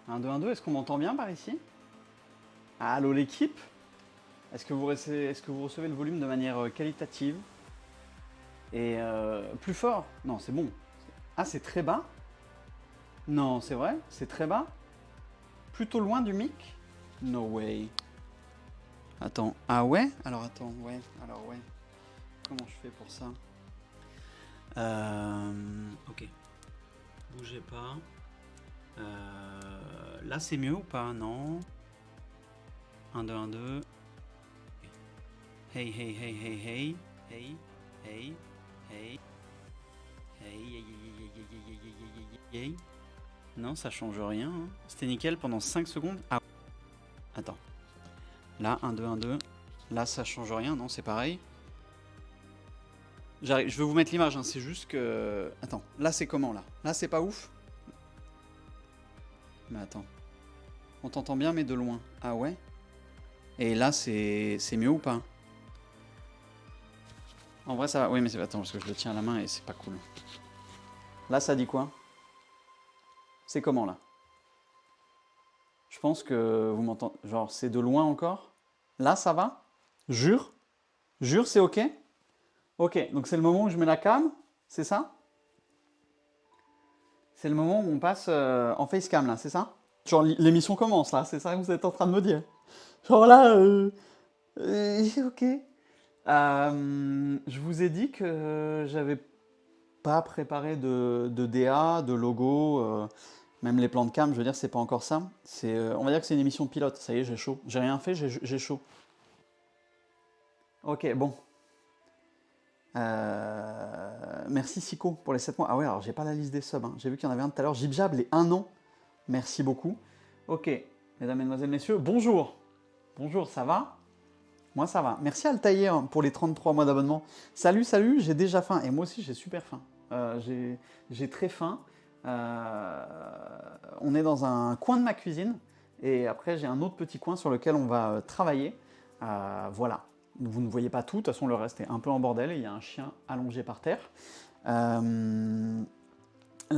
Un 2, 1, 2, est-ce qu'on m'entend bien par ici? Allô l'équipe? Est-ce que vous recevez le volume de manière qualitative? Et plus fort? Non, c'est bon. Ah, c'est très bas? Non, c'est vrai? C'est très bas? Plutôt loin du mic? No way. Attends, ah ouais? Alors attends, ouais, alors ouais. Comment je fais pour ça? Ok. Bougez pas. Là c'est mieux ou pas? Non. 1, 2, 1, 2. Hey, hey, hey, hey, hey. Hey, hey, hey. Hey, hey, hey, hey. Non, ça change rien. Hein. C'était nickel pendant 5 secondes. Ah. Attends. Là, 1, 2, 1, 2. Là, ça change rien. Non, c'est pareil. J'arrive. Je vais vous mettre l'image. Hein. C'est juste que... Attends. Là, c'est comment, là? Là, c'est pas ouf? Mais attends. On t'entend bien, mais de loin. Ah ouais? Et là, c'est mieux ou pas? En vrai, ça va. Oui, mais c'est... Attends, parce que je le tiens à la main et c'est pas cool. Là, ça dit quoi? C'est comment, là? Je pense que vous m'entendez... Genre, c'est de loin encore? Là, ça va? Jure? Jure, c'est OK? OK, donc c'est le moment où je mets la cam? C'est ça? C'est le moment où on passe en facecam, là, c'est ça? Genre, l'émission commence, là, c'est ça que vous êtes en train de me dire? Genre là, OK. Je vous ai dit que j'avais pas préparé de DA, de logo, même les plans de cam, je veux dire, c'est pas encore ça. On va dire que c'est une émission pilote, ça y est, j'ai chaud. J'ai rien fait, j'ai chaud. Ok, bon. Merci Sico pour les 7 mois. Ah ouais, alors j'ai pas la liste des subs, hein. J'ai vu qu'il y en avait un tout à l'heure. Jibjab, les 1 an. Merci beaucoup. Ok, mesdames, mesdemoiselles, messieurs, bonjour. Bonjour, ça va? Moi, ça va. Merci Altaïr pour les 33 mois d'abonnement. Salut, salut, j'ai déjà faim. Et moi aussi, j'ai super faim. J'ai très faim. On est dans un coin de ma cuisine. Et après, j'ai un autre petit coin sur lequel on va travailler. Voilà. Vous ne voyez pas tout. De toute façon, le reste est un peu en bordel. Il y a un chien allongé par terre. La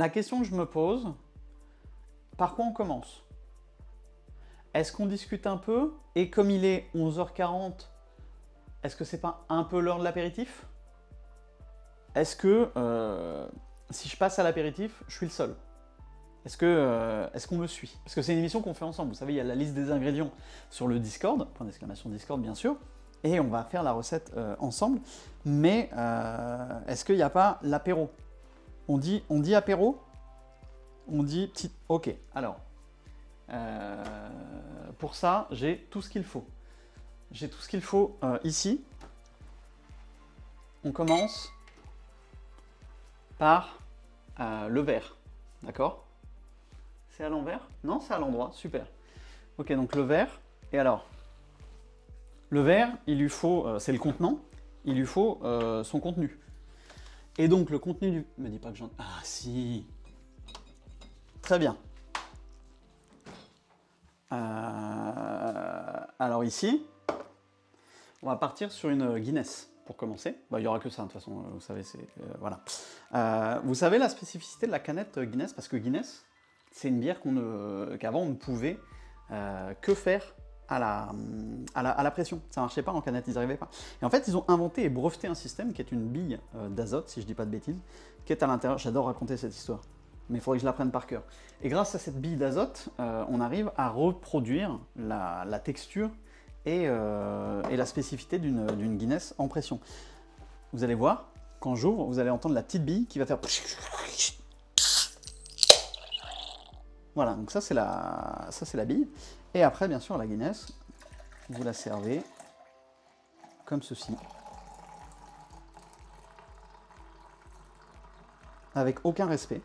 question que je me pose, par quoi on commence? Est-ce qu'on discute un peu? Et comme il est 11h40, est-ce que c'est pas un peu l'heure de l'apéritif? Est-ce que si je passe à l'apéritif, je suis le seul? Est-ce qu'on me suit? Parce que c'est une émission qu'on fait ensemble. Vous savez, il y a la liste des ingrédients sur le Discord, point d'exclamation Discord bien sûr, et on va faire la recette ensemble. Mais est-ce qu'il n'y a pas l'apéro? On dit apéro? On dit petit... Ok, alors... pour ça, j'ai tout ce qu'il faut. J'ai tout ce qu'il faut ici. On commence par le verre. D'accord? C'est à l'envers? Non, c'est à l'endroit. Super. Ok, donc le verre. Et alors, le verre, il lui faut... c'est le contenant. Il lui faut son contenu. Et donc, le contenu du... Me dis pas que j'en... Ah, si. Très bien. Alors ici, on va partir sur une Guinness pour commencer. Bah, il n'y aura que ça, de toute façon, vous savez, c'est... voilà. Vous savez la spécificité de la canette Guinness? Parce que Guinness, c'est une bière qu'avant on ne pouvait que faire à la pression. Ça ne marchait pas en canette, ils n'arrivaient pas. Et en fait, ils ont inventé et breveté un système qui est une bille d'azote, si je ne dis pas de bêtises, qui est à l'intérieur. J'adore raconter cette histoire, mais il faudrait que je l'apprenne par cœur. Et grâce à cette bille d'azote, on arrive à reproduire la texture et la spécificité d'une Guinness en pression. Vous allez voir, quand j'ouvre, vous allez entendre la petite bille qui va faire... Voilà, donc ça c'est la bille. Et après, bien sûr, la Guinness, vous la servez comme ceci. Avec aucun respect.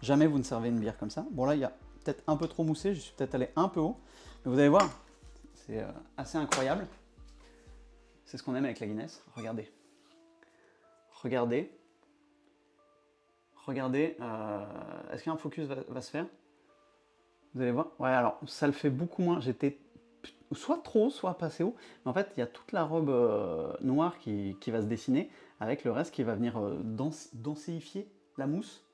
Jamais vous ne servez une bière comme ça. Bon là, il y a peut-être un peu trop moussé, je suis peut-être allé un peu haut. Mais vous allez voir, c'est assez incroyable. C'est ce qu'on aime avec la Guinness. Regardez. Regardez. Regardez. Est-ce qu'un focus va se faire? Vous allez voir. Ouais, alors ça le fait beaucoup moins. J'étais soit trop haut, soit pas assez haut. Mais en fait, il y a toute la robe noire qui va se dessiner avec le reste qui va venir densifier la mousse.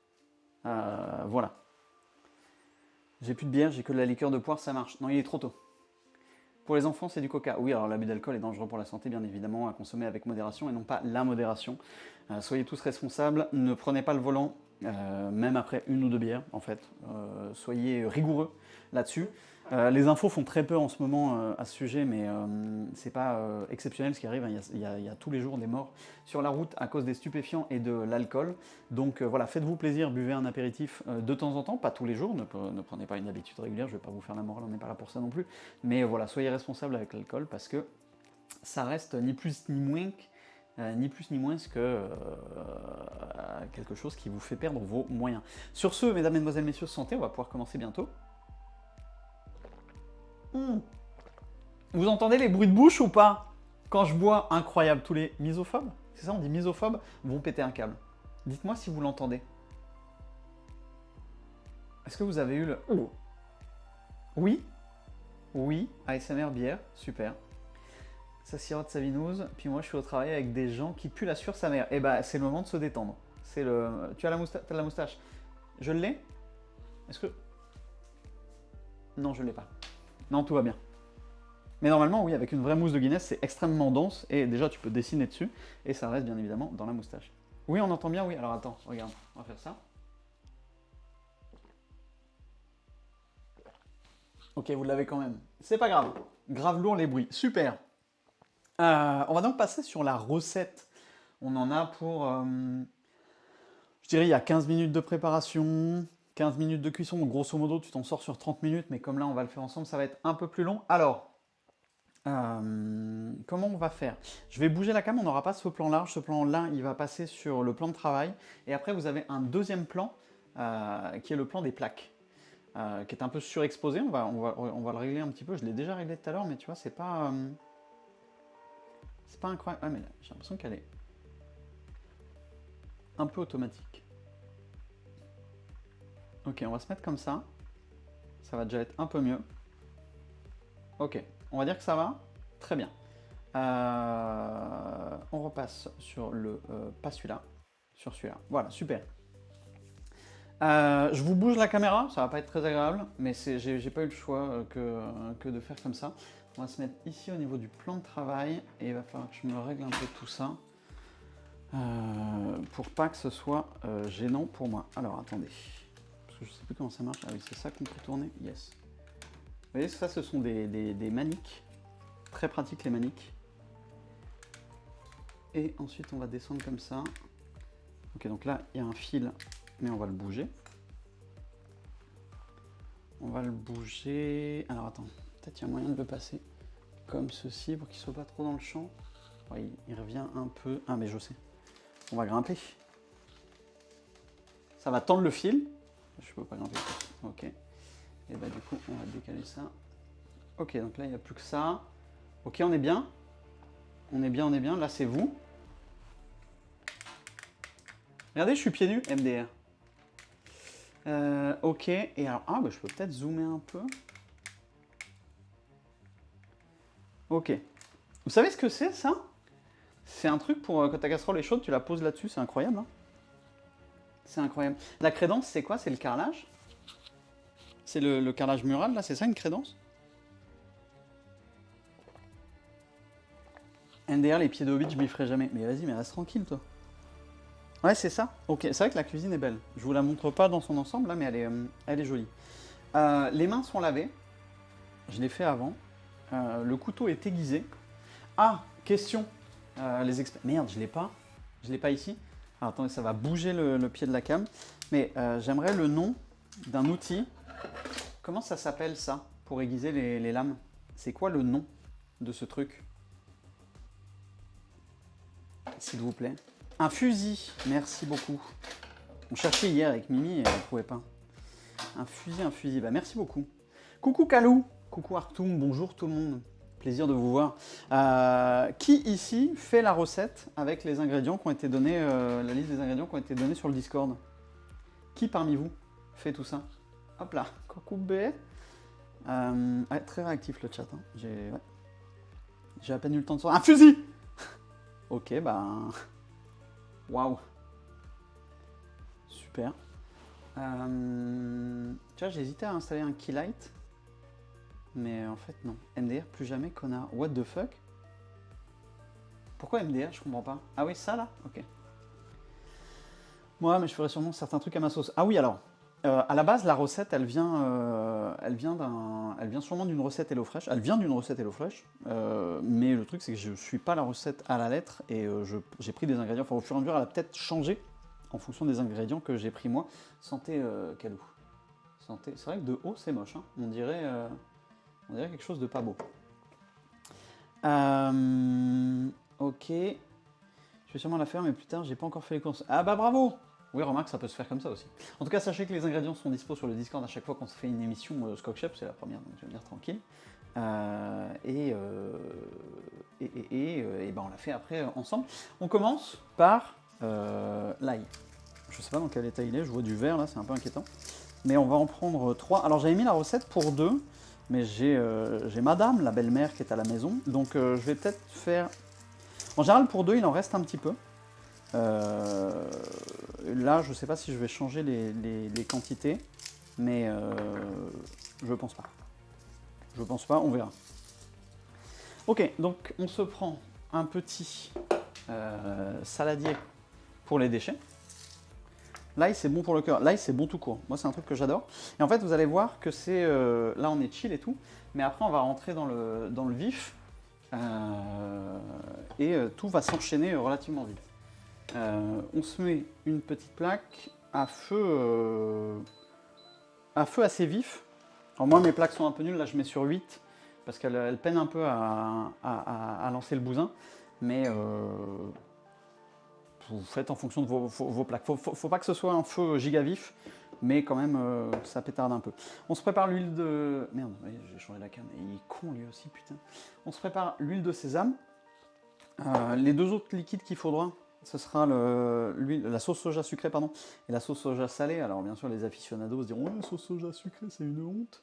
Voilà. J'ai plus de bière, j'ai que de la liqueur de poire, ça marche. Non, il est trop tôt. Pour les enfants, c'est du coca. Oui, alors l'abus d'alcool est dangereux pour la santé, bien évidemment, à consommer avec modération et non pas la modération. Soyez tous responsables, ne prenez pas le volant, même après une ou deux bières, en fait. Soyez rigoureux là-dessus. Les infos font très peur en ce moment à ce sujet, mais c'est pas exceptionnel ce qui arrive. Il y a tous les jours des morts sur la route à cause des stupéfiants et de l'alcool. Donc voilà, faites-vous plaisir, buvez un apéritif de temps en temps, pas tous les jours, ne prenez pas une habitude régulière, je vais pas vous faire la morale, on n'est pas là pour ça non plus. Mais voilà, soyez responsable avec l'alcool parce que ça reste ni plus ni moins que quelque chose qui vous fait perdre vos moyens. Sur ce, mesdames, mesdemoiselles, messieurs, santé, on va pouvoir commencer bientôt. Vous entendez les bruits de bouche ou pas? Quand je bois, incroyable, tous les misophobes, c'est ça, on dit misophobes, vont péter un câble. Dites-moi si vous l'entendez. Est-ce que vous avez eu le... Oui? Oui, ASMR bière, super. Ça sirote sa vinouse, puis moi je suis au travail avec des gens qui puent la sueur sa mère. Et bah c'est le moment de se détendre. C'est le... Tu as la moustache? Je l'ai? Est-ce que... Non, je l'ai pas. Non, tout va bien. Mais normalement, oui, avec une vraie mousse de Guinness, c'est extrêmement dense, et déjà tu peux dessiner dessus, et ça reste bien évidemment dans la moustache. Oui, on entend bien, oui. Alors attends, regarde, on va faire ça. Ok, vous l'avez quand même. C'est pas grave. Grave lourd les bruits. Super. On va donc passer sur la recette. On en a pour... je dirais, il y a 15 minutes de préparation, 15 minutes de cuisson. Donc, grosso modo, tu t'en sors sur 30 minutes, mais comme là, on va le faire ensemble, ça va être un peu plus long. Alors, comment on va faire? Je vais bouger la cam, on n'aura pas ce plan large. Ce plan-là, il va passer sur le plan de travail. Et après, vous avez un deuxième plan, qui est le plan des plaques. Qui est un peu surexposé, on va le régler un petit peu, je l'ai déjà réglé tout à l'heure, mais tu vois, c'est pas incroyable. Ah, mais là, j'ai l'impression qu'elle est un peu automatique. Ok, on va se mettre comme ça va déjà être un peu mieux. Ok, on va dire que ça va, très bien. On repasse sur le, pas celui-là, sur celui-là, voilà, super. Je vous bouge la caméra, ça va pas être très agréable, mais j'ai pas eu le choix que de faire comme ça. On va se mettre ici au niveau du plan de travail, et il va falloir que je me règle un peu tout ça, pour pas que ce soit gênant pour moi. Alors attendez, parce que je sais plus comment ça marche. Ah oui, c'est ça qu'on peut tourner, yes. Vous voyez, ça ce sont des maniques, très pratiques les maniques. Et ensuite on va descendre comme ça. Ok, donc là il y a un fil, mais on va le bouger. On va le bouger. Alors attends, peut-être il y a moyen de le passer comme ceci pour qu'il soit pas trop dans le champ. Ouais, il revient un peu. Ah mais je sais. On va grimper. Ça va tendre le fil. Je peux pas grimper. Ok. Et bah du coup on va décaler ça. Ok, donc là il n'y a plus que ça. Ok, on est bien. On est bien, on est bien. Là c'est vous. Regardez, je suis pieds nus, MDR. Ok, et alors, bah, je peux peut-être zoomer un peu. Ok. Vous savez ce que c'est, ça? C'est un truc pour quand ta casserole est chaude, tu la poses là-dessus, c'est incroyable. Hein, c'est incroyable. La crédence, c'est quoi? C'est le carrelage? C'est le carrelage mural, là? C'est ça, une crédence? NDR, les pieds de hobbit, je m'y ferai jamais. Mais vas-y, mais reste tranquille, toi. Ouais, c'est ça. Ok, c'est vrai que la cuisine est belle. Je vous la montre pas dans son ensemble, là, mais elle est jolie. Les mains sont lavées. Je l'ai fait avant. Le couteau est aiguisé. Ah, question. Les experts. Merde, je l'ai pas. Je l'ai pas ici. Alors, attendez, ça va bouger le pied de la cam. Mais j'aimerais le nom d'un outil. Comment ça s'appelle ça pour aiguiser les lames? C'est quoi le nom de ce truc? S'il vous plaît. Un fusil. Merci beaucoup. On cherchait hier avec Mimi et on ne trouvait pas. Un fusil. Bah, merci beaucoup. Coucou Kalou. Coucou Artoum. Bonjour tout le monde. Plaisir de vous voir. Qui ici fait la recette avec les ingrédients qui ont été donnés, la liste des ingrédients qui ont été donnés sur le Discord? Qui parmi vous fait tout ça? Hop là. Coucou B. Très réactif le chat. Hein. J'ai à peine eu le temps de sortir. Un fusil. Ok, bah. Waouh. Super. Tu vois, j'ai hésité à installer un Keylight. Mais en fait, non. MDR, plus jamais, connard. What the fuck? Pourquoi MDR? Je comprends pas. Ah oui, ça là? Ok. Moi, mais je ferai sûrement certains trucs à ma sauce. Ah oui, alors. À la base, la recette, elle vient sûrement d'une recette HelloFresh. Elle vient d'une recette HelloFresh. Mais le truc, c'est que je ne suis pas la recette à la lettre. Et j'ai pris des ingrédients. Enfin, au fur et à mesure, elle a peut-être changé en fonction des ingrédients que j'ai pris moi. Santé, Kalou. Santé. C'est vrai que de haut, c'est moche. Hein. On dirait quelque chose de pas beau. Ok. Je vais sûrement la faire, mais plus tard, j'ai pas encore fait les courses. Ah bah bravo! Oui, remarque, ça peut se faire comme ça aussi. En tout cas, sachez que les ingrédients sont dispo sur le Discord à chaque fois qu'on se fait une émission Skok Chef, c'est la première, donc je vais venir tranquille. Et ben on l'a fait après ensemble. On commence par l'ail. Je sais pas dans quel état il est, je vois du vert là, c'est un peu inquiétant. Mais on va en prendre 3. Alors j'avais mis la recette pour 2, mais j'ai madame, la belle-mère qui est à la maison, donc je vais peut-être faire... En général pour 2, il en reste un petit peu. Là, je ne sais pas si je vais changer les quantités, mais je pense pas. Je pense pas, on verra. Ok, donc on se prend un petit saladier pour les déchets. L'ail, c'est bon pour le cœur. L'ail, c'est bon tout court. Moi, c'est un truc que j'adore. Et en fait, vous allez voir que c'est... là, on est chill et tout, mais après, on va rentrer dans le vif et tout va s'enchaîner relativement vite. On se met une petite plaque à feu assez vif. Alors moi mes plaques sont un peu nulles, là je mets sur 8 parce qu'elle peine un peu à lancer le bousin, mais vous faites en fonction de vos plaques. Faut pas que ce soit un feu giga vif, mais quand même ça pétarde un peu. On se prépare l'huile de... Merde, j'ai changé la cam, il est con lui aussi, putain. On se prépare l'huile de sésame. Les deux autres liquides qu'il faudra, ce sera la sauce soja sucrée et la sauce soja salée. Alors bien sûr les aficionados se diront ouais, sauce soja sucrée c'est une honte.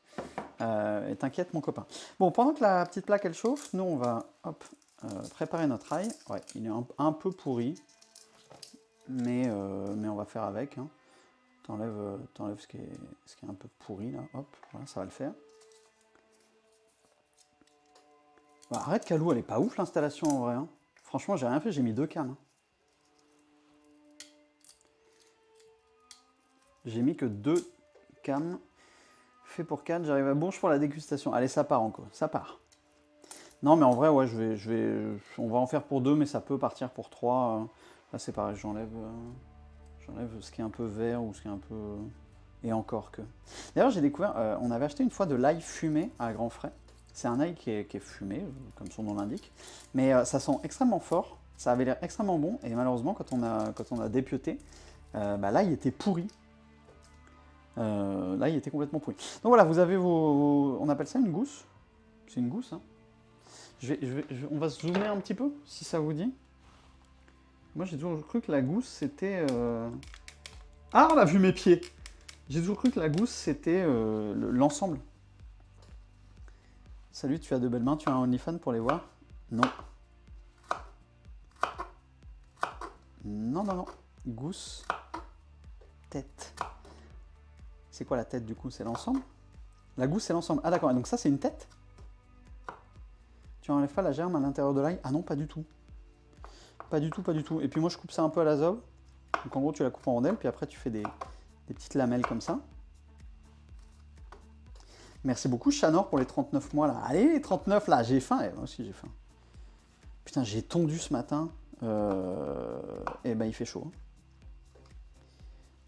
Et t'inquiète mon copain. Bon, pendant que la petite plaque elle chauffe, nous on va préparer notre ail. Ouais, il est un peu pourri, mais on va faire avec. Hein. T'enlèves ce qui est un peu pourri là. Hop, voilà, ça va le faire. Bah, arrête Kalou, elle est pas ouf l'installation en vrai. Hein. Franchement j'ai rien fait, j'ai mis 2 cams. Hein. J'ai mis que 2 cams. Fait pour 4, j'arrive à Bourges pour la dégustation. Allez, ça part encore, ça part. Non, mais en vrai, ouais, on va en faire pour 2, mais ça peut partir pour 3. Là, c'est pareil, j'enlève ce qui est un peu vert ou ce qui est un peu... Et encore que... D'ailleurs, j'ai découvert, on avait acheté une fois de l'ail fumé à grands frais. C'est un ail qui est fumé, comme son nom l'indique. Mais ça sent extrêmement fort, ça avait l'air extrêmement bon. Et malheureusement, quand on a dépioté, l'ail était pourri. Là, il était complètement pourri. Donc voilà, vous avez on appelle ça une gousse. C'est une gousse, hein. On va se zoomer un petit peu, si ça vous dit. Moi, j'ai toujours cru que la gousse, c'était... Ah, on a vu mes pieds. J'ai toujours cru que la gousse, c'était l'ensemble. Salut, tu as de belles mains, tu as un OnlyFans pour les voir? Non. Non. Gousse. Tête. C'est quoi la tête du coup? C'est l'ensemble? La gousse c'est l'ensemble. Ah d'accord, donc ça c'est une tête? Tu enlèves pas la germe à l'intérieur de l'ail? Ah non, pas du tout. Pas du tout. Et puis moi je coupe ça un peu à la zob. Donc en gros tu la coupes en rondelles, puis après tu fais des petites lamelles comme ça. Merci beaucoup, Chanor, pour les 39 mois, là. Allez, les 39, là, j'ai faim. Moi aussi, j'ai faim. Putain, j'ai tondu ce matin. Et ben, il fait chaud.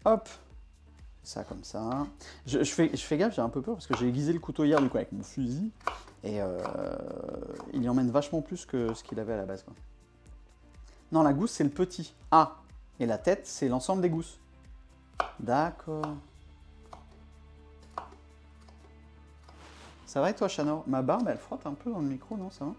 Hop. Ça, comme ça. Je fais gaffe, j'ai un peu peur, parce que j'ai aiguisé le couteau hier, du coup, avec mon fusil. Et il y emmène vachement plus que ce qu'il avait à la base, quoi. Non, la gousse, c'est le petit. Ah. Et la tête, c'est l'ensemble des gousses. D'accord. Ça va et toi, Chanor? Ma barbe, elle frotte un peu dans le micro, non? Ça va?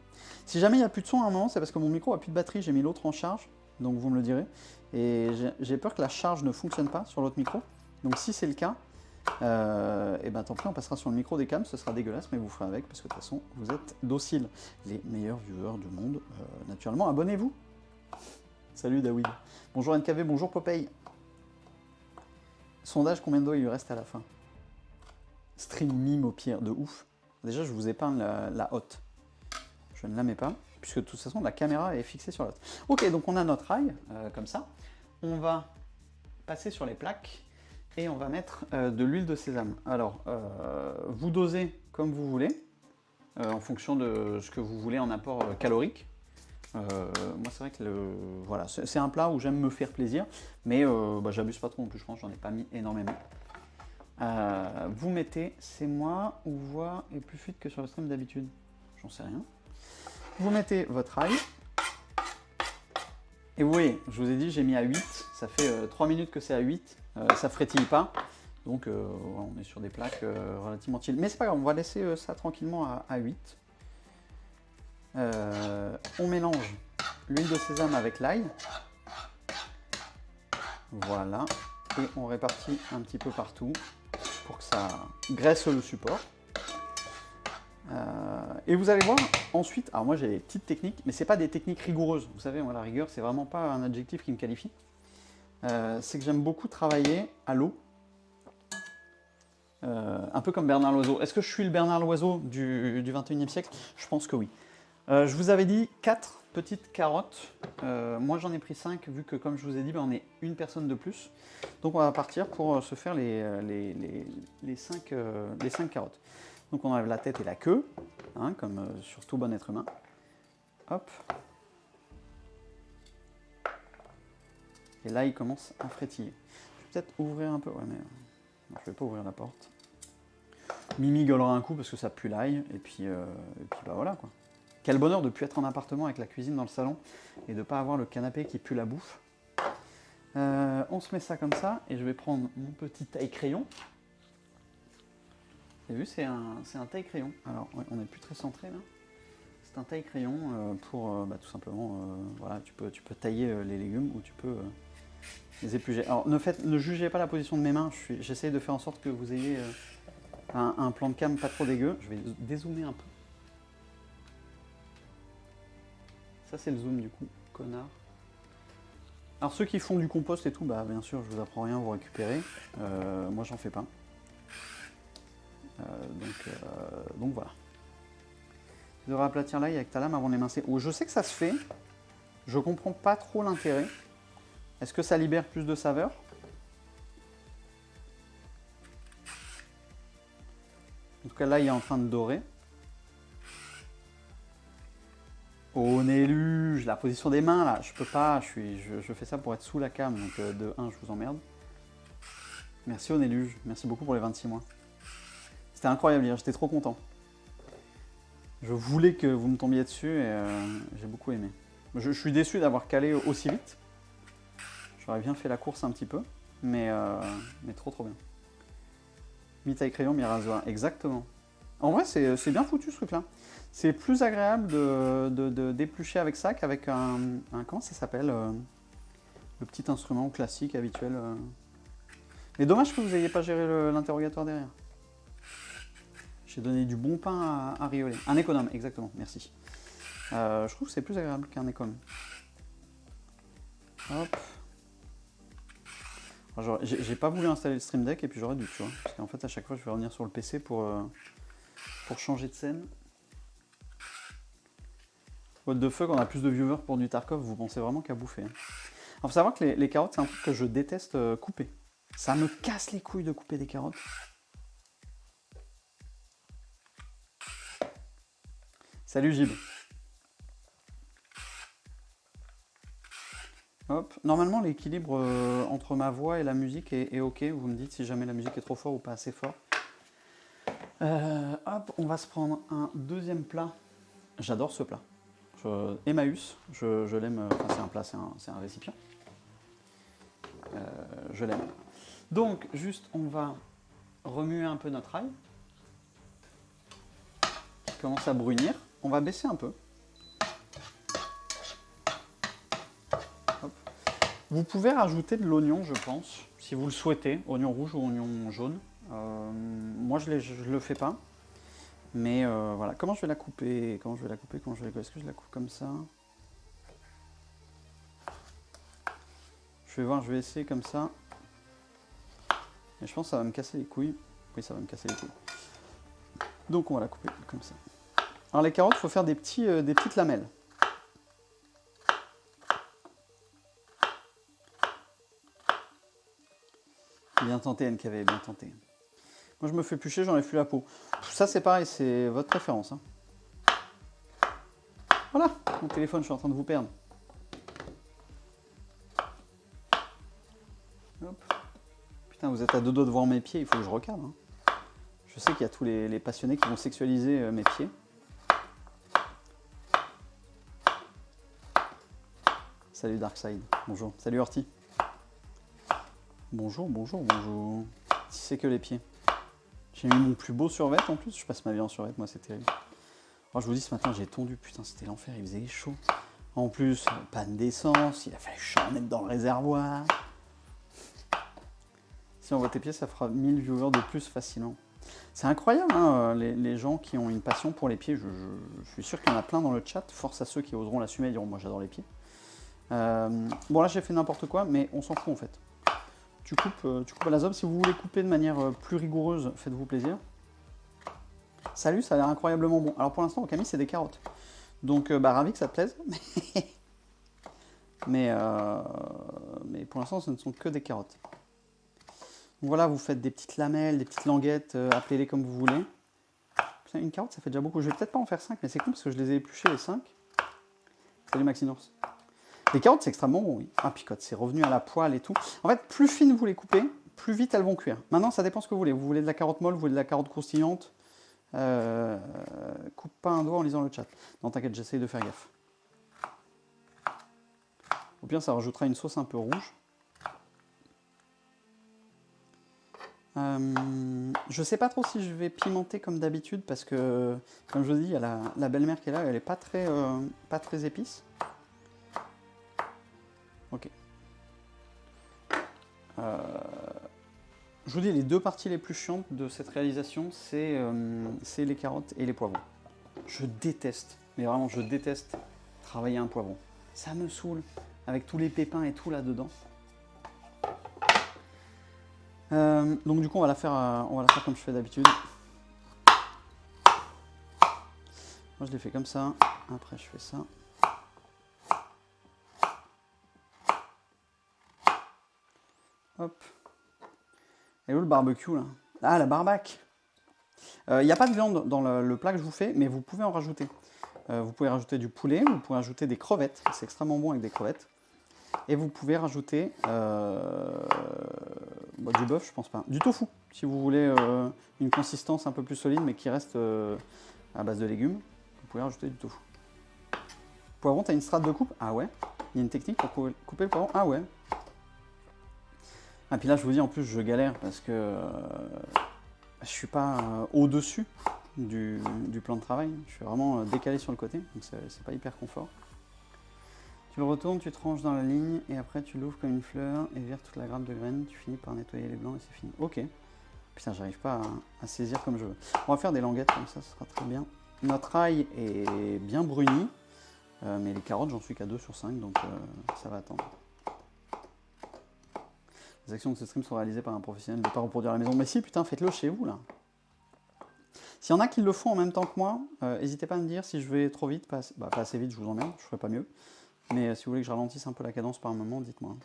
Si jamais il n'y a plus de son à un moment, c'est parce que mon micro a plus de batterie, j'ai mis l'autre en charge, donc vous me le direz. Et j'ai peur que la charge ne fonctionne pas sur l'autre micro. Donc si c'est le cas, et ben tant pis, on passera sur le micro des cams, ce sera dégueulasse, mais vous ferez avec, parce que de toute façon, vous êtes dociles. Les meilleurs viewers du monde, naturellement, abonnez-vous. Salut David. Bonjour NKV, bonjour Popeye. Sondage, combien de doigts il lui reste à la fin? Stream mime au pire, de ouf. Déjà, je vous épargne la hotte. Je ne la mets pas, puisque de toute façon, la caméra est fixée sur l'autre. Ok, donc on a notre ail, comme ça. On va passer sur les plaques et on va mettre de l'huile de sésame. Alors, vous dosez comme vous voulez, en fonction de ce que vous voulez en apport calorique. Moi, c'est vrai que voilà, c'est un plat où j'aime me faire plaisir, mais j'abuse pas trop en plus, je pense, j'en ai pas mis énormément. Vous mettez, c'est moi ou voix est plus fluide que sur le stream d'habitude? J'en sais rien. Vous mettez votre ail. Et vous voyez, je vous ai dit, j'ai mis à 8. Ça fait 3 minutes que c'est à 8. Ça frétille pas. Donc, on est sur des plaques relativement chill. Mais c'est pas grave, on va laisser ça tranquillement à 8. On mélange l'huile de sésame avec l'ail. Voilà. Et on répartit un petit peu partout pour que ça graisse le support. Et vous allez voir ensuite, alors moi j'ai des petites techniques, mais c'est pas des techniques rigoureuses. Vous savez, moi la rigueur, c'est vraiment pas un adjectif qui me qualifie. C'est que j'aime beaucoup travailler à l'eau. Un peu comme Bernard Loiseau. Est-ce que je suis le Bernard Loiseau du 21e siècle? Je pense que oui. Je vous avais dit 4 petites carottes. Moi j'en ai pris 5, vu que comme je vous ai dit, on est une personne de plus. Donc on va partir pour se faire les 5 carottes. Donc on enlève la tête et la queue, hein, comme sur tout bon être humain. Hop. Et là il commence à frétiller. Je vais peut-être ouvrir un peu. Ouais, mais non, je vais pas ouvrir la porte. Mimi gueulera un coup parce que ça pue l'ail. Et puis bah voilà quoi. Quel bonheur de ne plus être en appartement avec la cuisine dans le salon et de ne pas avoir le canapé qui pue la bouffe. On se met ça comme ça et je vais prendre mon petit taille-crayon. Vous avez vu, c'est un taille-crayon. Alors, ouais, on n'est plus très centré là. C'est un taille-crayon pour tout simplement, voilà, tu peux tailler les légumes ou tu peux les éplucher. Alors, ne jugez pas la position de mes mains. J'essaye de faire en sorte que vous ayez un plan de cam pas trop dégueu. Je vais dézoomer un peu. Ça, c'est le zoom du coup, connard. Alors, ceux qui font du compost et tout, bah bien sûr, je vous apprends rien, vous récupérez. Moi, j'en fais pas. Donc voilà. Tu devrais aplatir l'ail avec ta lame avant de l'émincer. Oh, je sais que ça se fait. Je comprends pas trop l'intérêt. Est-ce que ça libère plus de saveur? En tout cas, là, il est en train de dorer. Oh, Néluge, la position des mains, là, je peux pas. Je fais ça pour être sous la cam, donc de 1, je vous emmerde. Merci au Néluge, merci beaucoup pour les 26 mois. C'était incroyable hier, j'étais trop content. Je voulais que vous me tombiez dessus et j'ai beaucoup aimé. Je suis déçu d'avoir calé aussi vite. J'aurais bien fait la course un petit peu, mais trop bien. Mi-taille crayon, mi-rasoir, exactement. En vrai, c'est bien foutu ce truc-là. C'est plus agréable d'éplucher avec ça qu'avec un comment ça s'appelle le petit instrument classique, habituel. Mais dommage que vous n'ayez pas géré l'interrogatoire derrière. J'ai donné du bon pain à rioler. Un économe, exactement, merci. Je trouve que c'est plus agréable qu'un économe. Hop. J'ai pas voulu installer le Stream Deck et puis j'aurais dû, tu vois. Parce qu'en fait, à chaque fois, je vais revenir sur le PC pour changer de scène. What the fuck, on a plus de viewers pour du Tarkov, vous pensez vraiment qu'à bouffer. Hein. Alors, faut savoir que les carottes, c'est un truc que je déteste couper. Ça me casse les couilles de couper des carottes. Salut Gib. Hop. Normalement, l'équilibre entre ma voix et la musique est ok. Vous me dites si jamais la musique est trop fort ou pas assez fort. Hop, on va se prendre un deuxième plat. J'adore ce plat. Emmaüs, je l'aime. Enfin, c'est un plat, c'est un récipient. Je l'aime. Donc, juste, on va remuer un peu notre ail. Il commence à brunir. On va baisser un peu. Hop. Vous pouvez rajouter de l'oignon, je pense, si vous le souhaitez, oignon rouge ou oignon jaune. Moi, je le fais pas. Mais voilà. Comment je vais la couper? Est-ce que je la coupe comme ça? Je vais voir, je vais essayer comme ça. Et je pense que ça va me casser les couilles. Oui, ça va me casser les couilles. Donc on va la couper comme ça. Alors les carottes, il faut faire des petites lamelles. Bien tenté NKV, bien tenté. Moi je me fais éplucher, j'enlève plus la peau. Ça c'est pareil, c'est votre préférence. Hein. Voilà, mon téléphone, je suis en train de vous perdre. Hop. Putain, vous êtes à deux doigts de voir mes pieds, il faut que je regarde. Hein. Je sais qu'il y a tous les passionnés qui vont sexualiser mes pieds. Salut Darkside, bonjour. Salut Horty. Bonjour, bonjour, bonjour. Si c'est que les pieds. J'ai mis mon plus beau survêt en plus, je passe ma vie en survêt, moi c'est terrible. Alors, je vous dis, ce matin j'ai tondu, putain c'était l'enfer, il faisait chaud. En plus, panne d'essence, il a fallu que je mette dans le réservoir. Si on voit tes pieds, ça fera 1000 viewers de plus facilement. C'est incroyable, hein, les gens qui ont une passion pour les pieds. Je suis sûr qu'il y en a plein dans le chat. Force à ceux qui oseront l'assumer et diront moi j'adore les pieds. Bon là j'ai fait n'importe quoi, mais on s'en fout en fait. Tu coupes à la zob. Si vous voulez couper de manière plus rigoureuse, faites-vous plaisir. Salut, ça a l'air incroyablement bon. Alors pour l'instant, au Camille, c'est des carottes. Donc ravi que ça te plaise. mais pour l'instant, ce ne sont que des carottes. Donc voilà, vous faites des petites lamelles, des petites languettes, appelez-les comme vous voulez. Putain, une carotte, ça fait déjà beaucoup. Je vais peut-être pas en faire 5, mais c'est cool parce que je les ai épluchées les 5. Salut Maxinours. Les carottes, c'est extrêmement bon, oui. Ah, picote, c'est revenu à la poêle et tout. En fait, plus fines vous les coupez, plus vite elles vont cuire. Maintenant, ça dépend ce que vous voulez. Vous voulez de la carotte molle, vous voulez de la carotte croustillante. Coupe pas un doigt en lisant le chat. Non, t'inquiète, j'essaye de faire gaffe. Au pire, ça rajoutera une sauce un peu rouge. Je sais pas trop si je vais pimenter comme d'habitude parce que, comme je vous dis, il y a la belle-mère qui est là, elle est pas très épice. Ok. Je vous dis, les deux parties les plus chiantes de cette réalisation, c'est les carottes et les poivrons. Je déteste, mais vraiment je déteste travailler un poivron. Ça me saoule, avec tous les pépins et tout là-dedans. Donc du coup, on va la faire comme je fais d'habitude. Moi, je l'ai fait comme ça. Après, je fais ça. Hop. Et où le barbecue là? Ah, la barbaque. Il n'y a pas de viande dans le plat que je vous fais, mais vous pouvez en rajouter. Vous pouvez rajouter du poulet, vous pouvez rajouter des crevettes. C'est extrêmement bon avec des crevettes. Et vous pouvez rajouter du bœuf, je pense pas. Du tofu, si vous voulez une consistance un peu plus solide, mais qui reste à base de légumes. Vous pouvez rajouter du tofu. Poivron, tu as une strate de coupe? Ah ouais. Il y a une technique pour couper le poivron? Ah ouais. Ah puis là, je vous dis, en plus, je galère parce que je suis pas au-dessus du plan de travail. Je suis vraiment décalé sur le côté, donc c'est pas hyper confort. Tu le retournes, tu tranches dans la ligne et après tu l'ouvres comme une fleur et vires toute la grappe de graines. Tu finis par nettoyer les blancs et c'est fini. Ok. Putain, j'arrive pas à saisir comme je veux. On va faire des languettes comme ça, ce sera très bien. Notre ail est bien bruni, mais les carottes, j'en suis qu'à 2 sur 5, donc ça va attendre. Les actions de ce stream sont réalisées par un professionnel, ne pas reproduire à la maison. Mais si, putain, faites-le chez vous, là. S'il y en a qui le font en même temps que moi, n'hésitez pas à me dire si je vais trop vite, pas assez vite, je vous emmerde, je ferai pas mieux. Mais si vous voulez que je ralentisse un peu la cadence par un moment, dites-moi.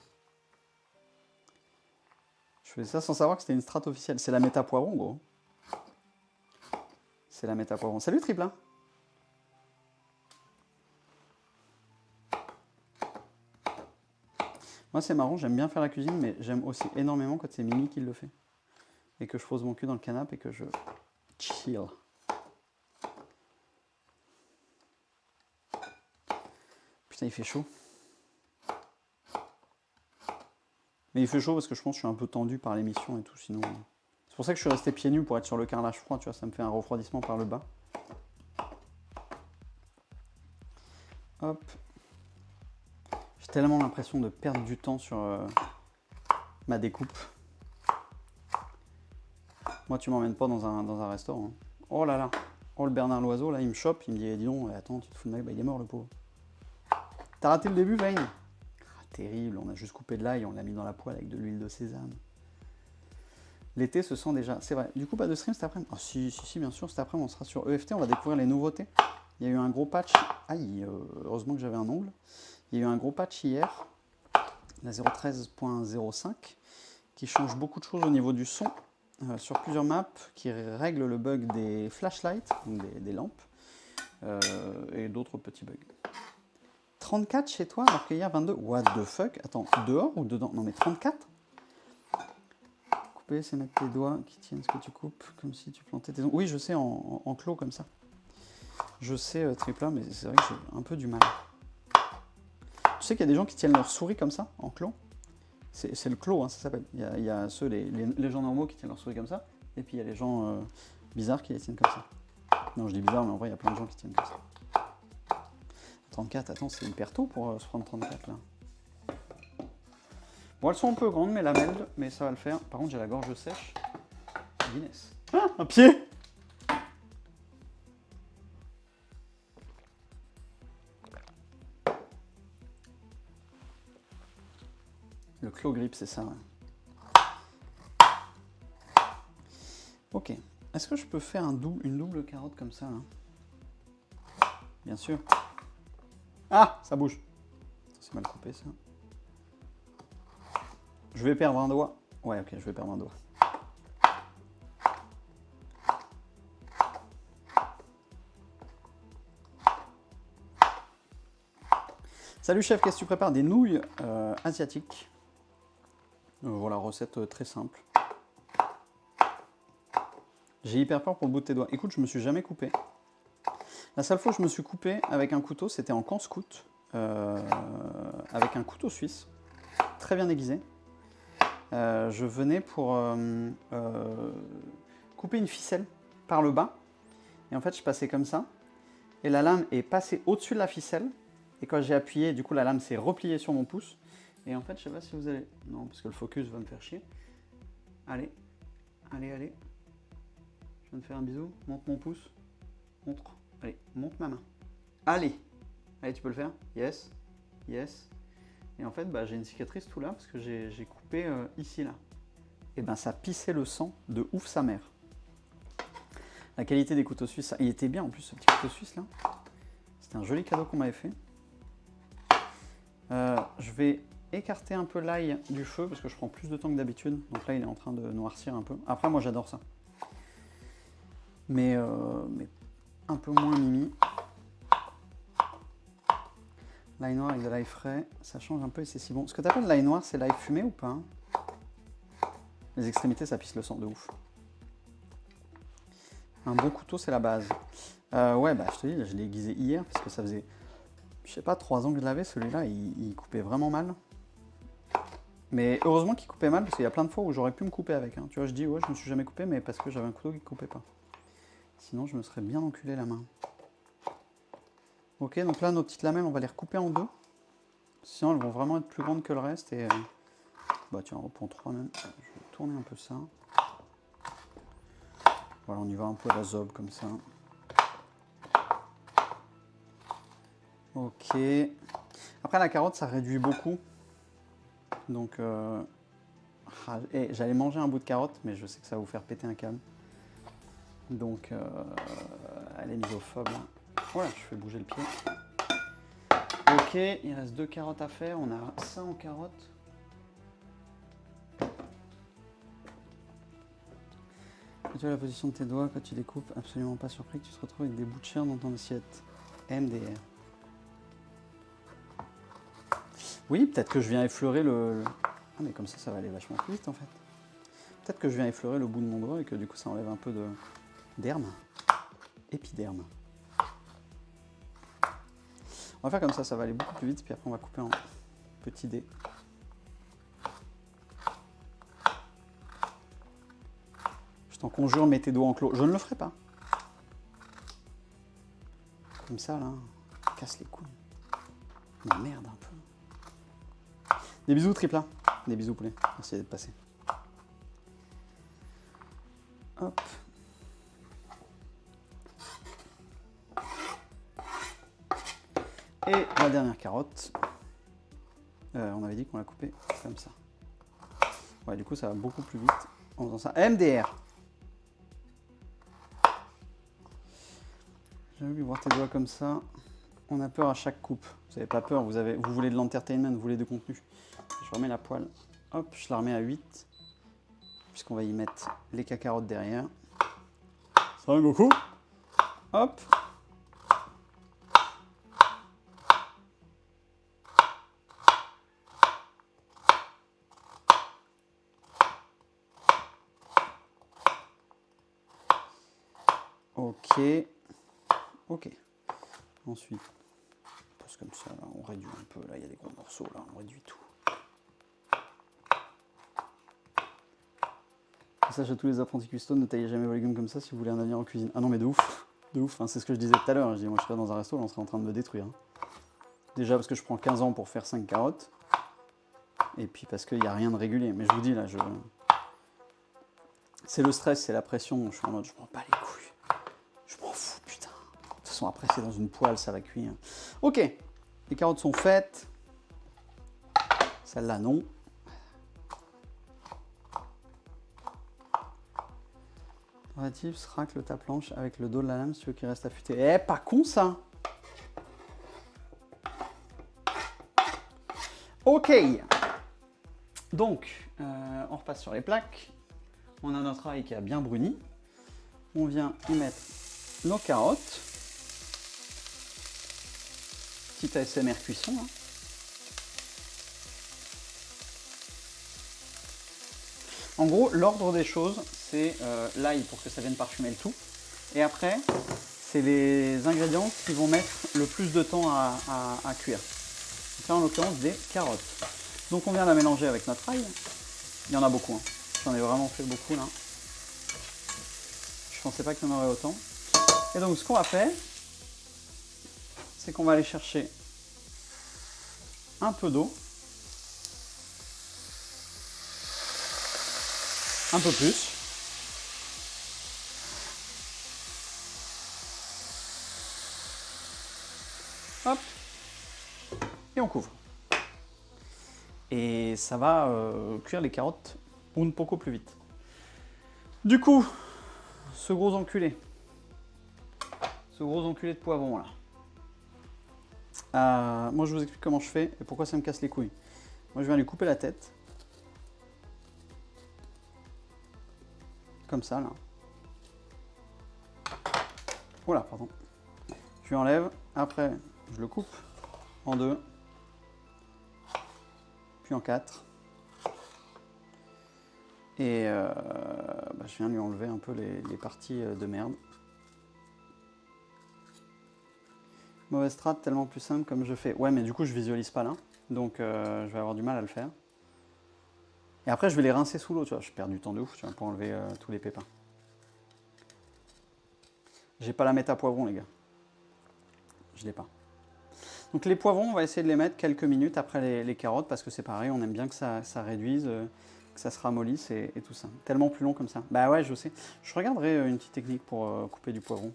Je faisais ça sans savoir que c'était une strat officielle. C'est la méta poivron, gros. C'est la méta poivron. Salut Tripla. Moi, c'est marrant, j'aime bien faire la cuisine, mais j'aime aussi énormément quand c'est Mimi qui le fait. Et que je pose mon cul dans le canapé et que je chill. Putain, il fait chaud. Mais il fait chaud parce que je pense que je suis un peu tendu par l'émission et tout, sinon... C'est pour ça que je suis resté pieds nus pour être sur le carrelage froid, tu vois, ça me fait un refroidissement par le bas. Hop. J'ai tellement l'impression de perdre du temps sur ma découpe. Moi, tu m'emmènes pas dans un restaurant. Hein. Oh là là. Oh, le Bernard Loiseau, là, il me chope, il me dit, eh, dis donc, attends, tu te fous de ma gueule, bah, il est mort, le pauvre. T'as raté le début, Vayne? Terrible, on a juste coupé de l'ail, on l'a mis dans la poêle avec de l'huile de sésame. L'été se sent déjà, c'est vrai. Du coup, pas de stream cet après-midi? Oh, si, bien sûr, cet après-midi, on sera sur EFT, on va découvrir les nouveautés. Il y a eu un gros patch. Aïe, heureusement que j'avais un ongle. Il y a eu un gros patch hier, la 0.13.05, qui change beaucoup de choses au niveau du son sur plusieurs maps, qui règle le bug des flashlights, donc des lampes, et d'autres petits bugs. 34 chez toi, alors qu'hier 22. What the fuck? Attends, dehors ou dedans? Non mais 34? Couper, c'est mettre tes doigts qui tiennent ce que tu coupes, comme si tu plantais tes ongles. Oui, je sais, en clos comme ça. Je sais, Tripla, mais c'est vrai que j'ai un peu du mal. Tu sais qu'il y a des gens qui tiennent leur souris comme ça, en clos? C'est le clos, hein, ça s'appelle. Il y a ceux, les gens normaux qui tiennent leur souris comme ça, et puis il y a les gens bizarres qui les tiennent comme ça. Non, je dis bizarre, mais en vrai, il y a plein de gens qui tiennent comme ça. 34, attends, c'est hyper tôt pour se prendre 34 là. Bon, elles sont un peu grandes, mes lamelles, mais ça va le faire. Par contre, j'ai la gorge sèche. Guinness. Ah, un pied! Le claw grip, c'est ça, ouais. Ok. Est-ce que je peux faire une double carotte comme ça, là? Bien sûr. Ah, ça bouge. C'est mal coupé, ça. Je vais perdre un doigt. Ouais, ok, je vais perdre un doigt. Salut chef, qu'est-ce que tu prépares? Des nouilles asiatiques. Voilà, recette très simple. J'ai hyper peur pour le bout de tes doigts. Écoute, je me suis jamais coupé. La seule fois que je me suis coupé avec un couteau, c'était en camp scout. Avec un couteau suisse, très bien aiguisé. Je venais pour couper une ficelle par le bas. Et en fait, je passais comme ça. Et la lame est passée au-dessus de la ficelle. Et quand j'ai appuyé, du coup, la lame s'est repliée sur mon pouce. Et en fait, je sais pas si vous allez... Non, parce que le focus va me faire chier. Allez, allez. Je viens de faire un bisou. Monte mon pouce. Montre. Allez, monte ma main. Allez, tu peux le faire. Yes. Et en fait, bah, j'ai une cicatrice tout là parce que j'ai coupé ici, là. Et ben, ça pissait le sang de ouf sa mère. La qualité des couteaux suisses, il était bien en plus, ce petit couteau suisse là. C'était un joli cadeau qu'on m'avait fait. Je vais écarter un peu l'ail du feu parce que je prends plus de temps que d'habitude. Donc là, il est en train de noircir un peu. Après, moi, j'adore ça. Mais un peu moins Mimi. L'ail noir avec de l'ail frais, ça change un peu et c'est si bon. Ce que tu appelles l'ail noir, c'est l'ail fumé ou pas, hein? Les extrémités, ça pisse le sang de ouf. Un bon couteau, c'est la base. Ouais, bah je te dis, je l'ai aiguisé hier parce que ça faisait, je sais pas, 3 ans que je l'avais. Celui-là, il coupait vraiment mal. Mais heureusement qu'il coupait mal parce qu'il y a plein de fois où j'aurais pu me couper avec. Hein. Tu vois, je dis, ouais, je me suis jamais coupé, mais parce que j'avais un couteau qui ne coupait pas. Sinon, je me serais bien enculé la main. Ok, donc là, nos petites lamelles, on va les recouper en deux. Sinon, elles vont vraiment être plus grandes que le reste. Et bah tiens, on reprend 3 même. Je vais tourner un peu ça. Voilà, on y va un peu à la zob comme ça. Ok. Après, la carotte, ça réduit beaucoup. Donc, j'allais manger un bout de carotte, mais je sais que ça va vous faire péter un câble. Donc, elle est misophobe. Voilà, je fais bouger le pied. Ok, il reste 2 carottes à faire. On a ça en carottes. Tu vois la position de tes doigts quand tu découpes, absolument pas surpris que tu te retrouves avec des bouts de chair dans ton assiette. MDR. Oui, peut-être que je viens effleurer le... Ah mais comme ça va aller vachement plus vite en fait. Peut-être que je viens effleurer le bout de mon doigt et que du coup ça enlève un peu d'herbe. Épiderme. On va faire comme ça va aller beaucoup plus vite, puis après on va couper en petits dés. Je t'en conjure, mets tes doigts en clos. Je ne le ferai pas. Comme ça là, casse les couilles. Mais merde un peu. Des bisous Tripla. Des bisous poulet. Merci d'être passé. Hop. Et la dernière carotte. On avait dit qu'on la coupait comme ça. Ouais, du coup ça va beaucoup plus vite en faisant ça. MDR. J'ai envie de voir tes doigts comme ça. On a peur à chaque coupe. Vous n'avez pas peur, vous voulez de l'entertainment, vous voulez du contenu. Je remets la poêle. Hop, je la remets à 8. Puisqu'on va y mettre les cacarottes derrière. Ça va Goku? Hop. Ok. Ok. Ensuite, on passe comme ça, là, on réduit un peu. Là, il y a des gros morceaux, là, on réduit tout. Message à tous les apprentis cuistot, ne taillez jamais vos légumes comme ça si vous voulez un avenir en cuisine. Ah non, mais de ouf. De ouf. Hein, c'est ce que je disais tout à l'heure. Je dis, moi, je serais dans un resto, là, on serait en train de me détruire. Hein. Déjà parce que je prends 15 ans pour faire 5 carottes. Et puis parce qu'il n'y a rien de régulier. Mais je vous dis, là, c'est le stress, c'est la pression. Je suis en mode, je m'en bats les couilles. Je m'en fous, putain. De toute façon, après, c'est dans une poêle, ça va cuire. Ok. Les carottes sont faites. Celle-là, non. Tips, racle ta planche avec le dos de la lame si tu veux qu'il reste affûté. Eh, pas con ça. Ok. Donc, on repasse sur les plaques. On a notre ail qui a bien bruni. On vient y mettre nos carottes. Petite ASMR cuisson. Hein. En gros, l'ordre des choses, c'est l'ail pour que ça vienne parfumer le tout. Et après, c'est les ingrédients qui vont mettre le plus de temps à cuire. Donc là, en l'occurrence, des carottes. Donc on vient la mélanger avec notre ail. Il y en a beaucoup. Hein. J'en ai vraiment fait beaucoup là. Je pensais pas qu'il y en aurait autant. Et donc ce qu'on va faire, c'est qu'on va aller chercher un peu d'eau. Un peu plus. Hop. Et on couvre. Et ça va cuire les carottes un poco plus vite. Du coup, ce gros enculé de poivron là. Moi je vous explique comment je fais et pourquoi ça me casse les couilles. Moi je viens lui couper la tête. Comme ça là. Voilà, pardon. Je lui enlève, après je le coupe en 2, puis en 4. Et je viens lui enlever un peu les parties de merde. Mauvaise strat, tellement plus simple comme je fais. Ouais, mais du coup je visualise pas là, donc je vais avoir du mal à le faire. Et après je vais les rincer sous l'eau, tu vois, je perds du temps de ouf, tu vois, pour enlever tous les pépins. J'ai pas la méta poivron les gars. Je l'ai pas. Donc les poivrons, on va essayer de les mettre quelques minutes après les carottes, parce que c'est pareil, on aime bien que ça réduise, que ça se ramollisse et tout ça. Tellement plus long comme ça. Bah ouais, je sais. Je regarderai une petite technique pour couper du poivron.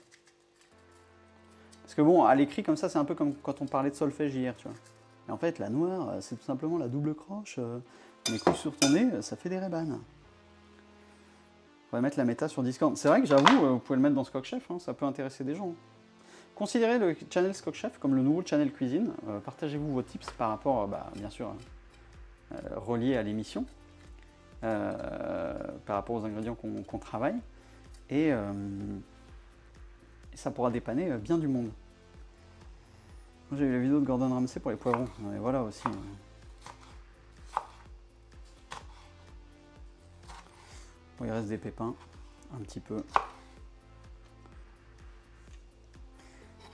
Parce que bon, à l'écrit comme ça, c'est un peu comme quand on parlait de solfège hier, tu vois. Et en fait, la noire, c'est tout simplement la double croche. Les coups sur ton nez, ça fait des rébanes. On va mettre la méta sur Discord. C'est vrai que j'avoue, vous pouvez le mettre dans Skok Chef, hein, ça peut intéresser des gens. Considérez le channel Skok Chef comme le nouveau channel cuisine. Partagez-vous vos tips par rapport, bien sûr, reliés à l'émission, par rapport aux ingrédients qu'on travaille. Et ça pourra dépanner bien du monde. J'ai eu la vidéo de Gordon Ramsay pour les poivrons. Et voilà aussi. il reste des pépins, un petit peu.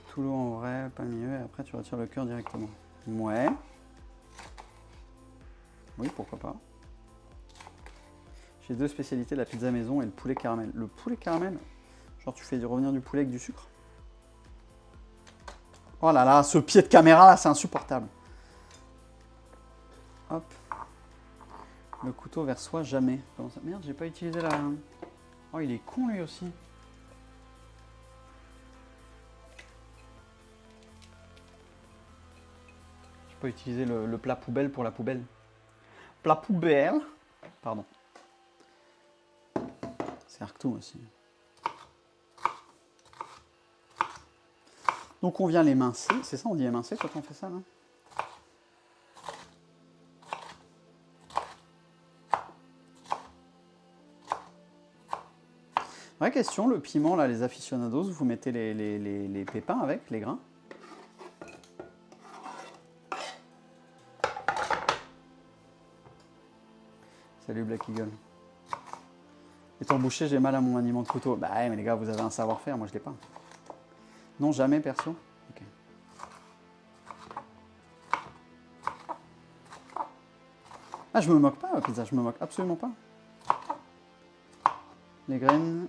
Tout l'eau en vrai, pas mieux, et après tu retires le cœur directement. Ouais. Oui, pourquoi pas. J'ai 2 spécialités, la pizza maison et le poulet caramel. Le poulet caramel, genre tu fais revenir du poulet avec du sucre. Oh là là, ce pied de caméra là, c'est insupportable. Hop. Le couteau vers soi, jamais. Comment ça? Merde, j'ai pas utilisé la... Oh, il est con lui aussi. J'ai pas utilisé le plat poubelle pour la poubelle. Plat poubelle. Pardon. C'est Arctum aussi. Donc on vient l'émincer. C'est ça, on dit émincer quand on fait ça là? Vraie question, le piment, là, les aficionados, vous mettez les pépins avec, les grains? Salut Black Eagle. Étant bouché, j'ai mal à mon maniement de couteau. Bah ouais, mais les gars, vous avez un savoir-faire, moi je l'ai pas. Non, jamais perso. Ok. Ah, je me moque pas, pizza, je me moque absolument pas. Les graines,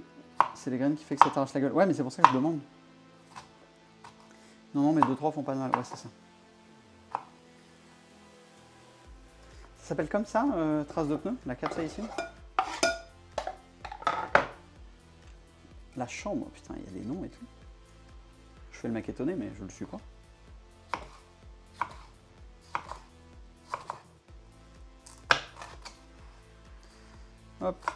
c'est les graines qui fait que ça t'arrache la gueule. Ouais, mais c'est pour ça que je demande. Non, mais 2-3 font pas de mal. Ouais, c'est ça. Ça s'appelle comme ça, trace de pneu, la capsaïcine? La chambre, putain, il y a des noms et tout. Je fais le mec étonné, mais je le suis pas. Hop.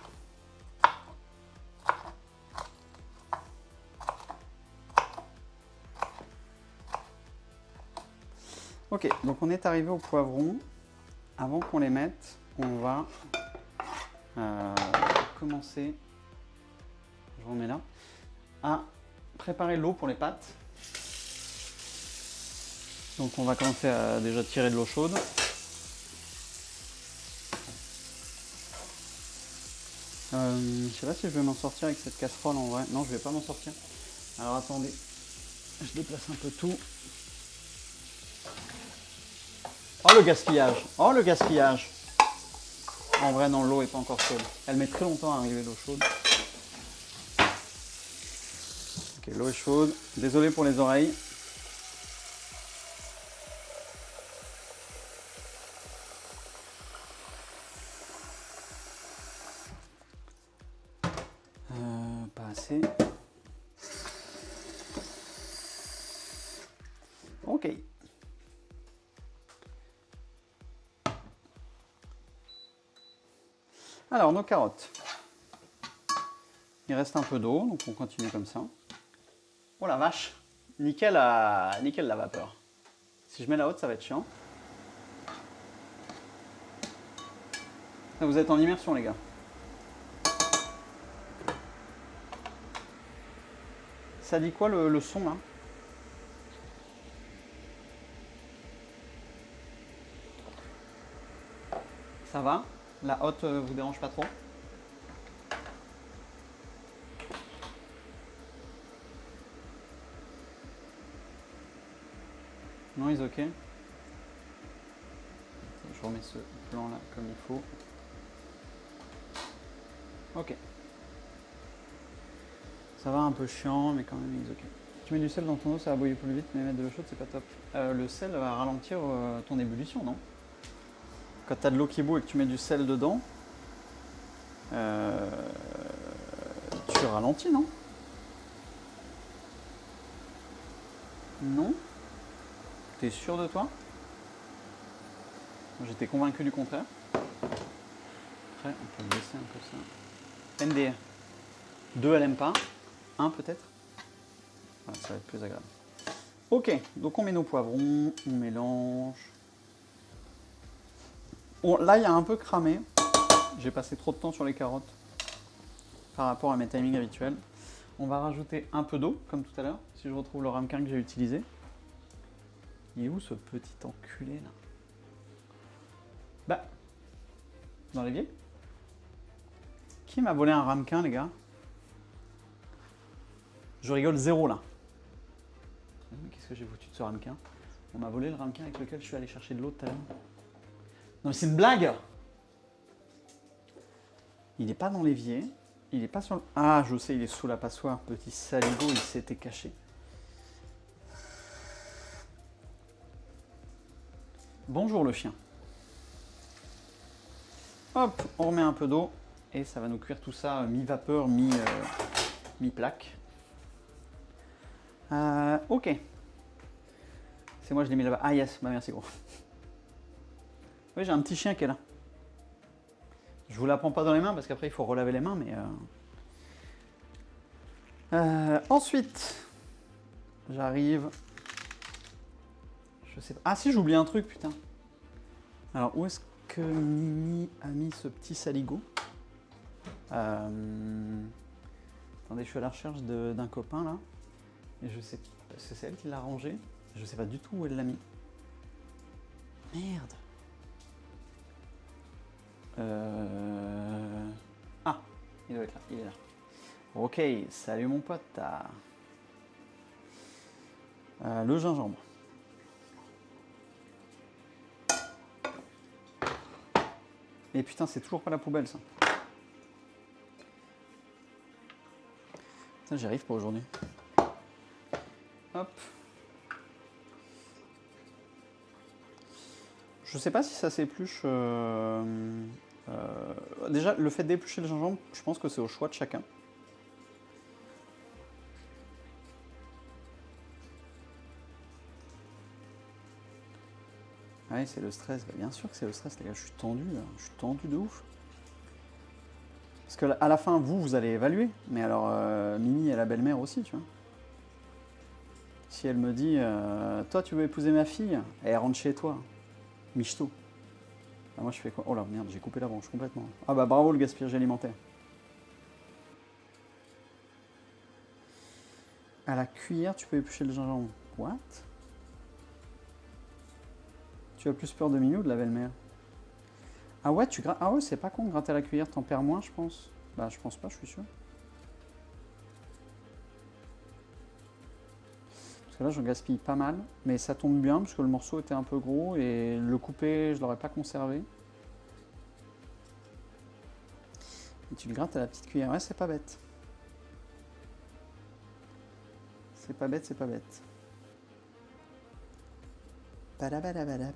Ok, donc on est arrivé au poivron. Avant qu'on les mette, on va commencer, je remets là, à préparer l'eau pour les pâtes. Donc on va commencer à déjà tirer de l'eau chaude. Je sais pas si je vais m'en sortir avec cette casserole en vrai. Non, je vais pas m'en sortir. Alors attendez, je déplace un peu tout. Oh le gaspillage! Oh le gaspillage! En vrai non, l'eau est pas encore chaude. Elle met très longtemps à arriver l'eau chaude. Ok, l'eau est chaude. Désolé pour les oreilles. Pas assez. Ok. Alors, nos carottes. Il reste un peu d'eau, donc on continue comme ça. Oh la vache! Nickel la vapeur. Si je mets la haute, ça va être chiant. Vous êtes en immersion, les gars. Ça dit quoi le son là? Ça va? La haute vous dérange pas trop? Non, ils ok. Je remets ce plan là comme il faut. Ok. Ça va, un peu chiant, mais quand même ils ok. Tu mets du sel dans ton eau, ça va bouillir plus vite, mais mettre de l'eau chaude, c'est pas top. Le sel va ralentir ton ébullition, non? Quand tu as de l'eau qui bout et que tu mets du sel dedans, tu ralentis, non? Non? T'es sûr de toi? J'étais convaincu du contraire. Après, on peut baisser un peu ça. NDR. 2, elle aime pas. 1 peut-être. Voilà, ça va être plus agréable. Ok, donc on met nos poivrons, on mélange. Bon, là, il y a un peu cramé. J'ai passé trop de temps sur les carottes par rapport à mes timings habituels. On va rajouter un peu d'eau, comme tout à l'heure, si je retrouve le ramequin que j'ai utilisé. Il est où ce petit enculé là? Bah, dans l'évier. Qui m'a volé un ramequin, les gars? Je rigole zéro, là. Qu'est-ce que j'ai foutu de ce ramequin? On m'a volé le ramequin avec lequel je suis allé chercher de l'eau tout à l'heure. Non, mais c'est une blague! Il n'est pas dans l'évier. Il est pas sur le... Ah, je sais, il est sous la passoire. Petit saligo, il s'était caché. Bonjour le chien. Hop, on remet un peu d'eau et ça va nous cuire tout ça mi-vapeur, mi-plaque. Ok. C'est moi, je l'ai mis là-bas. Ah yes, bah merci gros. Oui, j'ai un petit chien qui est là. Je vous la prends pas dans les mains parce qu'après il faut relaver les mains, mais... ensuite, j'arrive... Je sais pas... Ah si, j'oublie un truc, putain. Alors, où est-ce que Mimi a mis ce petit saligo? Attendez, je suis à la recherche d'un copain, là. Et je sais... C'est elle qui l'a rangé. Je sais pas du tout où elle l'a mis. Merde. Ah, il doit être là, il est là. Ok, salut mon pote. Le gingembre. Et putain, c'est toujours pas la poubelle, ça. Putain, j'y arrive pas aujourd'hui. Hop. Je sais pas si ça s'épluche... déjà, le fait d'éplucher le gingembre, je pense que c'est au choix de chacun. Ouais, c'est le stress. Bah, bien sûr que c'est le stress, les gars. Je suis tendu, là. Je suis tendu de ouf. Parce qu'à la fin, vous allez évaluer. Mais alors, Mimi et la belle-mère aussi, tu vois. Si elle me dit, toi, tu veux épouser ma fille? Elle rentre chez toi. Michto. Ah, moi, je fais quoi? Oh là, merde, j'ai coupé la branche complètement. Ah bah, bravo le gaspillage alimentaire. À la cuillère, tu peux éplucher le gingembre. What? Tu as plus peur de Mimi ou de la belle-mère? Ah ouais, tu grattes. Ah ouais, c'est pas con de gratter à la cuillère, t'en perds moins, je pense. Bah, je pense pas, je suis sûr. Parce que là, je gaspille pas mal, mais ça tombe bien parce que le morceau était un peu gros et le couper, je l'aurais pas conservé. Et tu le grattes à la petite cuillère. Ouais, c'est pas bête. C'est pas bête, c'est pas bête. Badabadabadab.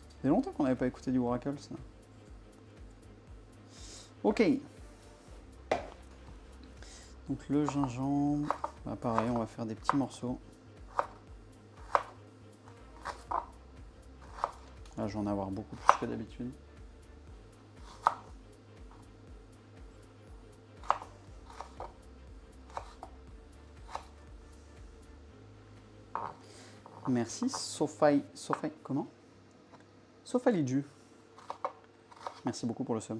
Ça fait longtemps qu'on n'avait pas écouté du Oracle, ça. Ok. Donc le gingembre, bah pareil, on va faire des petits morceaux. Là, je vais en avoir beaucoup plus que d'habitude. Merci, Sofai. Sofai, comment? Sofaliju. Merci beaucoup pour le sub.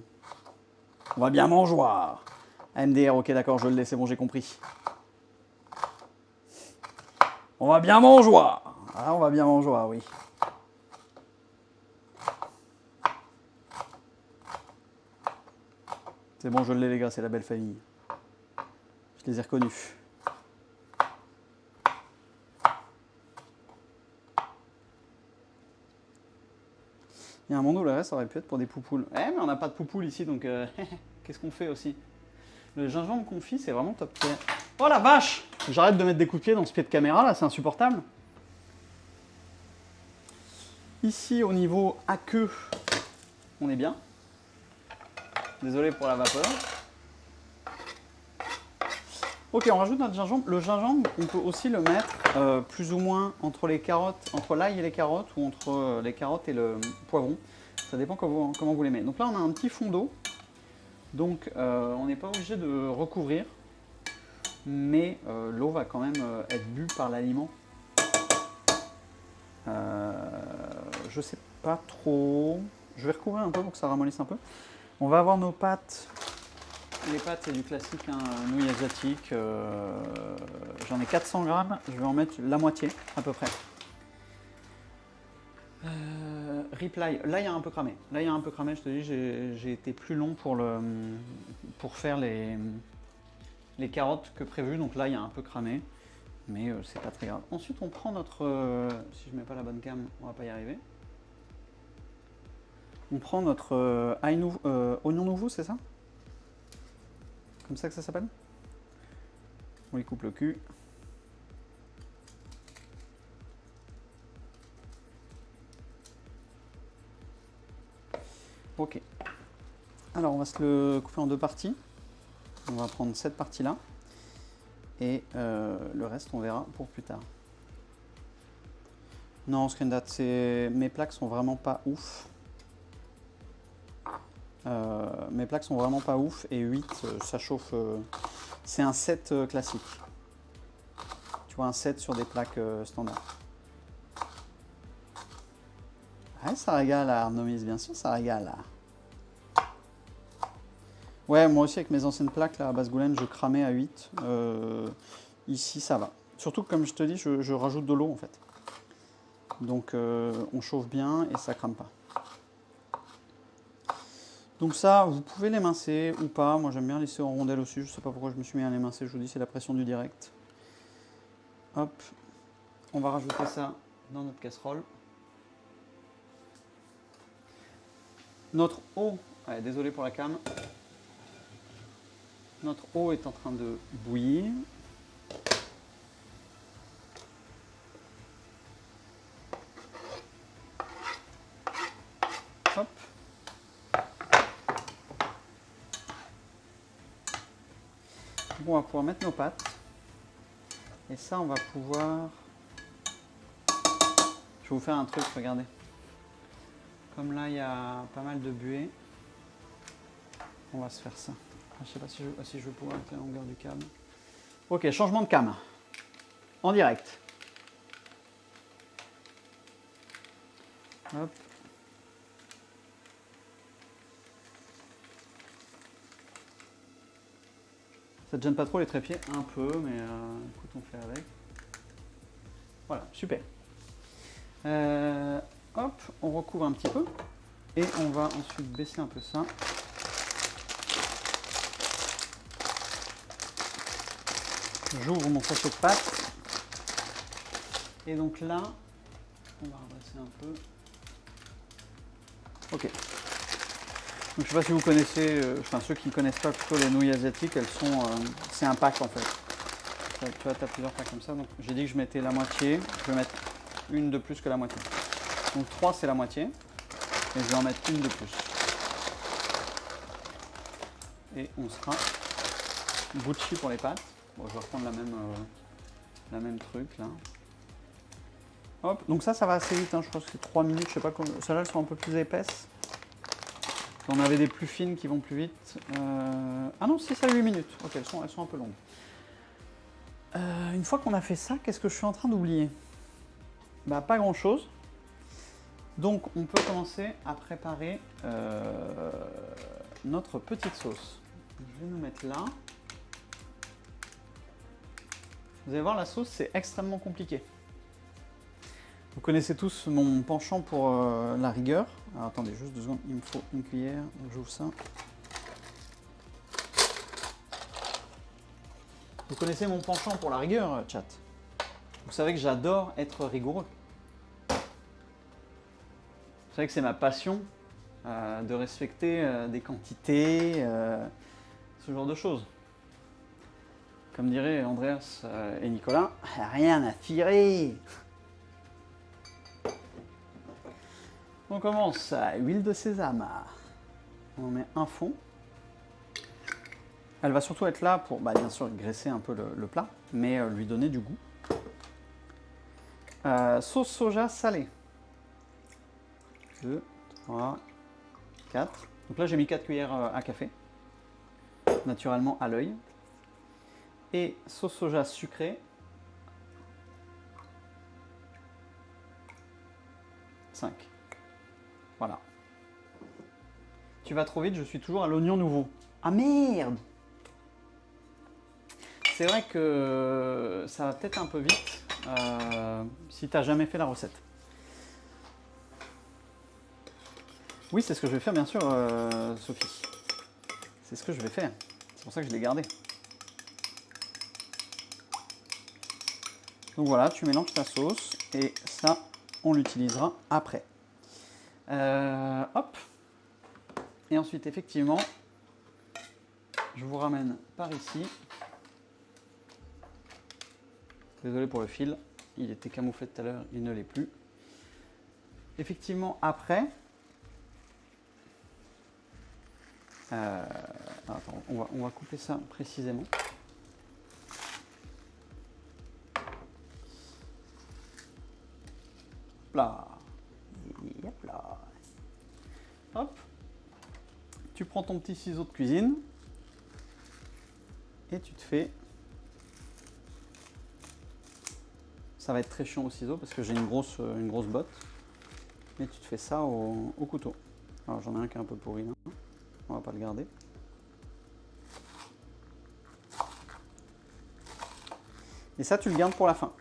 On va bien manger. MDR, ok, d'accord, je l'ai, c'est bon, j'ai compris. On va bien manger. Ah, on va bien manger, oui. C'est bon, je l'ai, les gars, c'est la belle famille. Je les ai reconnus. Il y a un monde où le reste aurait pu être pour des poupoules. Eh, mais on n'a pas de poupoules ici, donc qu'est-ce qu'on fait aussi? Le gingembre confit, c'est vraiment top tier. Oh la vache! J'arrête de mettre des coups de pied dans ce pied de caméra, là, c'est insupportable. Ici, au niveau à queue, on est bien. Désolé pour la vapeur. Ok, on rajoute notre gingembre. Le gingembre, on peut aussi le mettre plus ou moins entre les carottes, entre l'ail et les carottes, ou entre les carottes et le poivron. Ça dépend comment vous l'aimez. Donc là, on a un petit fond d'eau. Donc, on n'est pas obligé de recouvrir. Mais l'eau va quand même être bue par l'aliment. Je sais pas trop. Je vais recouvrir un peu pour que ça ramollisse un peu. On va avoir nos pâtes. Les pâtes, c'est du classique, hein, nouilles asiatiques. J'en ai 400 grammes. Je vais en mettre la moitié, à peu près. reply, là il y a un peu cramé. Là il y a un peu cramé, je te dis, j'ai été plus long pour faire les carottes que prévu, donc là il y a un peu cramé, mais c'est pas très grave. Ensuite on prend notre, si je mets pas la bonne cam, on va pas y arriver. On prend notre oignon nouveau, c'est ça? Comme ça que ça s'appelle? On lui coupe le cul. Ok. Alors on va se le couper en deux parties. On va prendre cette partie-là. Et le reste, on verra pour plus tard. Non, Screendat, mes plaques sont vraiment pas ouf. Mes plaques sont vraiment pas ouf. Et 8, ça chauffe. C'est un 7 classique. Tu vois, un 7 sur des plaques standards. Ouais, ça régale, Arnomis, bien sûr, ça régale. Ouais, moi aussi, avec mes anciennes plaques, là, à Basse-Goulaine, je cramais à 8. Ici, ça va. Surtout que, comme je te dis, je rajoute de l'eau, en fait. Donc, on chauffe bien et ça crame pas. Donc ça, vous pouvez l'émincer ou pas. Moi, j'aime bien laisser en rondelles aussi. Je sais pas pourquoi je me suis mis à l'émincer. Je vous dis, c'est la pression du direct. Hop. On va rajouter ça dans notre casserole. Notre eau, ouais, désolé pour la cam. Notre eau est en train de bouillir. Hop. Bon, on va pouvoir mettre nos pâtes. Et ça, on va pouvoir... Je vais vous faire un truc, regardez. Comme là, il y a pas mal de buée, on va se faire ça. Je sais pas si je vais pouvoir avec la longueur du câble. Ok, changement de cam. En direct. Hop. Ça te gêne pas trop les trépieds? Un peu, mais écoute, on fait avec. Voilà, super. Hop, on recouvre un petit peu. Et on va ensuite baisser un peu ça. J'ouvre mon sachet de pâte. Et donc là, on va redresser un peu. Ok. Donc, je ne sais pas si vous connaissez, enfin ceux qui ne connaissent pas plutôt les nouilles asiatiques, elles sont, c'est un pack en fait. Tu vois, tu as plusieurs packs comme ça. Donc j'ai dit que je mettais la moitié. Je vais mettre une de plus que la moitié. Donc 3 c'est la moitié. Et je vais en mettre une de plus. Et on sera Gucci pour les pâtes. Bon, je vais reprendre la même truc là. Hop, donc ça va assez vite, hein. Je crois que c'est 3 minutes, je sais pas comment. Celles-là, elles sont un peu plus épaisses. On avait des plus fines qui vont plus vite. Ah non, 6 à 8 minutes. Ok, elles sont un peu longues. Une fois qu'on a fait ça, qu'est-ce que je suis en train d'oublier? Bah, pas grand-chose. Donc, on peut commencer à préparer notre petite sauce. Je vais nous mettre là. Vous allez voir, la sauce, c'est extrêmement compliqué. Vous connaissez tous mon penchant pour la rigueur. Alors, attendez, juste 2 secondes, il me faut une cuillère. J'ouvre ça. Vous connaissez mon penchant pour la rigueur, chat. Vous savez que j'adore être rigoureux. Vous savez que c'est ma passion de respecter des quantités, ce genre de choses. Comme diraient Andreas et Nicolas, rien à tirer. On commence à huile de sésame. On met un fond. Elle va surtout être là pour, bien sûr, graisser un peu le plat, mais lui donner du goût. Sauce soja salée. 2, 3, 4. Donc là, j'ai mis 4 cuillères à café, naturellement à l'œil. Et sauce soja sucrée. 5. Voilà. Tu vas trop vite, je suis toujours à l'oignon nouveau. Ah merde! C'est vrai que ça va peut-être un peu vite si tu n'as jamais fait la recette. Oui, c'est ce que je vais faire, bien sûr, Sophie. C'est ce que je vais faire. C'est pour ça que je l'ai gardé. Donc voilà, tu mélanges ta sauce et ça, on l'utilisera après. Hop. Et ensuite, effectivement, je vous ramène par ici. Désolé pour le fil, il était camouflé tout à l'heure, il ne l'est plus. Effectivement, après, attends, on va couper ça précisément. Là. Yep là. Hop. Tu prends ton petit ciseau de cuisine et tu te fais. Ça va être très chiant au ciseau parce que j'ai une grosse botte. Mais tu te fais ça au couteau. Alors j'en ai un qui est un peu pourri là. On va pas le garder. Et ça, tu le gardes pour la fin.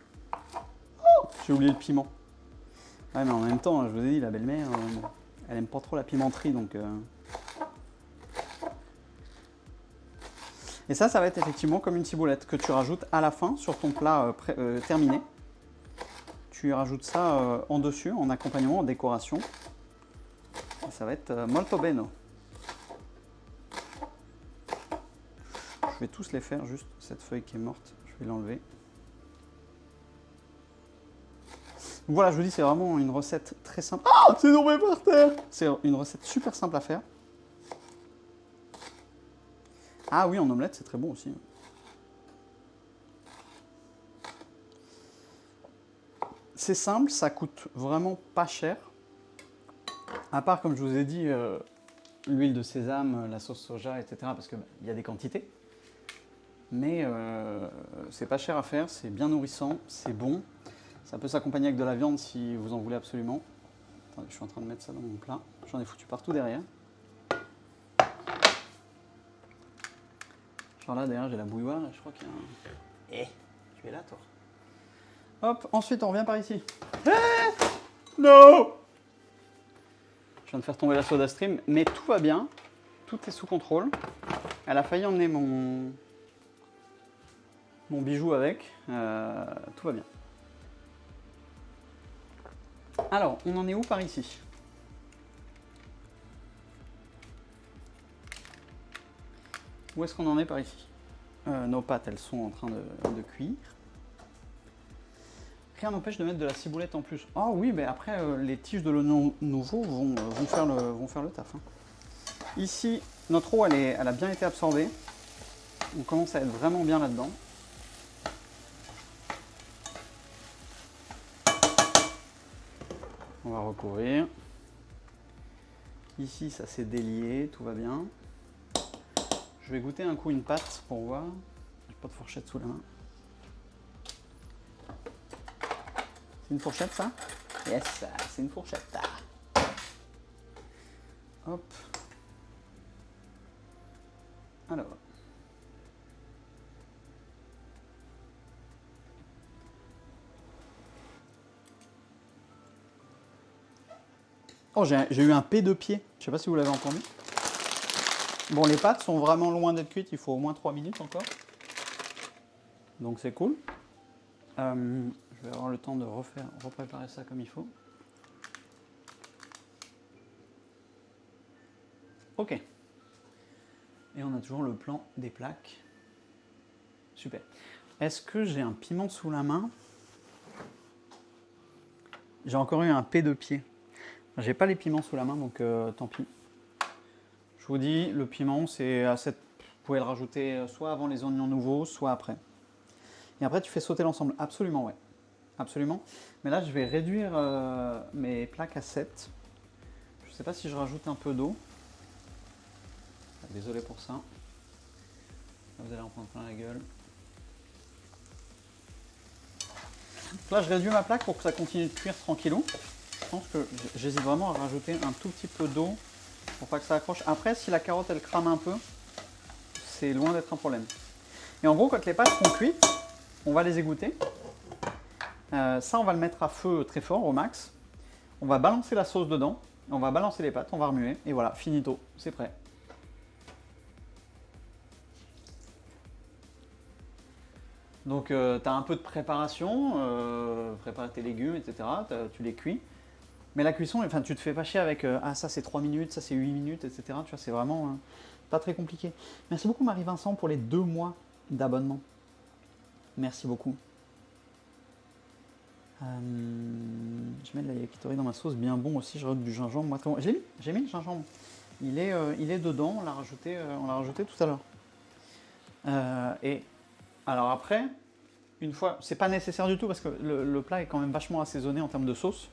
Oh, j'ai oublié le piment. Ouais, mais en même temps, je vous ai dit, la belle-mère, elle aime pas trop la pimenterie, donc... Et ça va être effectivement comme une ciboulette que tu rajoutes à la fin sur ton plat terminé. Tu rajoutes ça en dessus, en accompagnement, en décoration. Et ça va être molto bene. Je vais tous les faire, juste cette feuille qui est morte, je vais l'enlever. Donc voilà, je vous dis, c'est vraiment une recette très simple. Ah, c'est tombé par terre! C'est une recette super simple à faire. Ah oui, en omelette, c'est très bon aussi. C'est simple, ça coûte vraiment pas cher. À part, comme je vous ai dit, l'huile de sésame, la sauce soja, etc. Parce qu'il y a des quantités. Mais c'est pas cher à faire, c'est bien nourrissant, c'est bon. Ça peut s'accompagner avec de la viande si vous en voulez absolument. Attendez, je suis en train de mettre ça dans mon plat. J'en ai foutu partout derrière. Genre là, derrière, j'ai la bouilloire et je crois qu'il y a un... Eh, tu es là, toi. Hop, ensuite, on revient par ici. Eh non! Je viens de faire tomber la soda stream, mais tout va bien. Tout est sous contrôle. Elle a failli emmener mon bijou avec. Tout va bien. Alors, on en est où par ici? Où est-ce qu'on en est par ici? Nos pâtes, elles sont en train de cuire. Rien n'empêche de mettre de la ciboulette en plus. Oh oui, mais après, les tiges de l'oignon nouveau vont faire le taf. Hein. Ici, notre eau, elle a bien été absorbée. On commence à être vraiment bien là-dedans. On va recouvrir. Ici, ça s'est délié, tout va bien. Je vais goûter un coup une pâte pour voir. J'ai pas de fourchette sous la main. C'est une fourchette, ça? Yes, c'est une fourchette. Hop. Alors. Oh, j'ai eu un P de pied. Je sais pas si vous l'avez entendu. Bon, les pâtes sont vraiment loin d'être cuites. Il faut au moins 3 minutes encore. Donc c'est cool. Je vais avoir le temps de repréparer ça comme il faut. Ok. Et on a toujours le plan des plaques. Super. Est-ce que j'ai un piment sous la main? J'ai encore eu un P de pied. J'ai pas les piments sous la main, donc tant pis. Je vous dis, le piment, c'est assez... Vous pouvez le rajouter soit avant les oignons nouveaux, soit après. Et après, tu fais sauter l'ensemble. Absolument, ouais. Absolument. Mais là, je vais réduire mes plaques à 7. Je sais pas si je rajoute un peu d'eau. Désolé pour ça. Vous allez en prendre plein la gueule. Donc là, je réduis ma plaque pour que ça continue de cuire tranquillou. Je pense que j'hésite vraiment à rajouter un tout petit peu d'eau pour pas que ça accroche. Après, si la carotte, elle crame un peu, c'est loin d'être un problème. Et en gros, quand les pâtes seront cuites, on va les égoutter. Ça, on va le mettre à feu très fort, au max. On va balancer la sauce dedans. On va balancer les pâtes, on va remuer, et voilà, finito, c'est prêt. Donc tu as un peu de préparation, préparer tes légumes, etc. Tu les cuis. Mais la cuisson, enfin, tu te fais pas chier avec ah ça c'est 3 minutes, ça c'est 8 minutes, etc. Tu vois, c'est vraiment pas très compliqué. Merci beaucoup Marie-Vincent pour les 2 mois d'abonnement. Merci beaucoup. Je mets de la yakitori dans ma sauce, bien bon aussi, je rajoute du gingembre. Moi, j'ai mis le gingembre. Il est dedans, on l'a rajouté tout à l'heure. Et alors après, une fois, c'est pas nécessaire du tout parce que le plat est quand même vachement assaisonné en termes de sauce.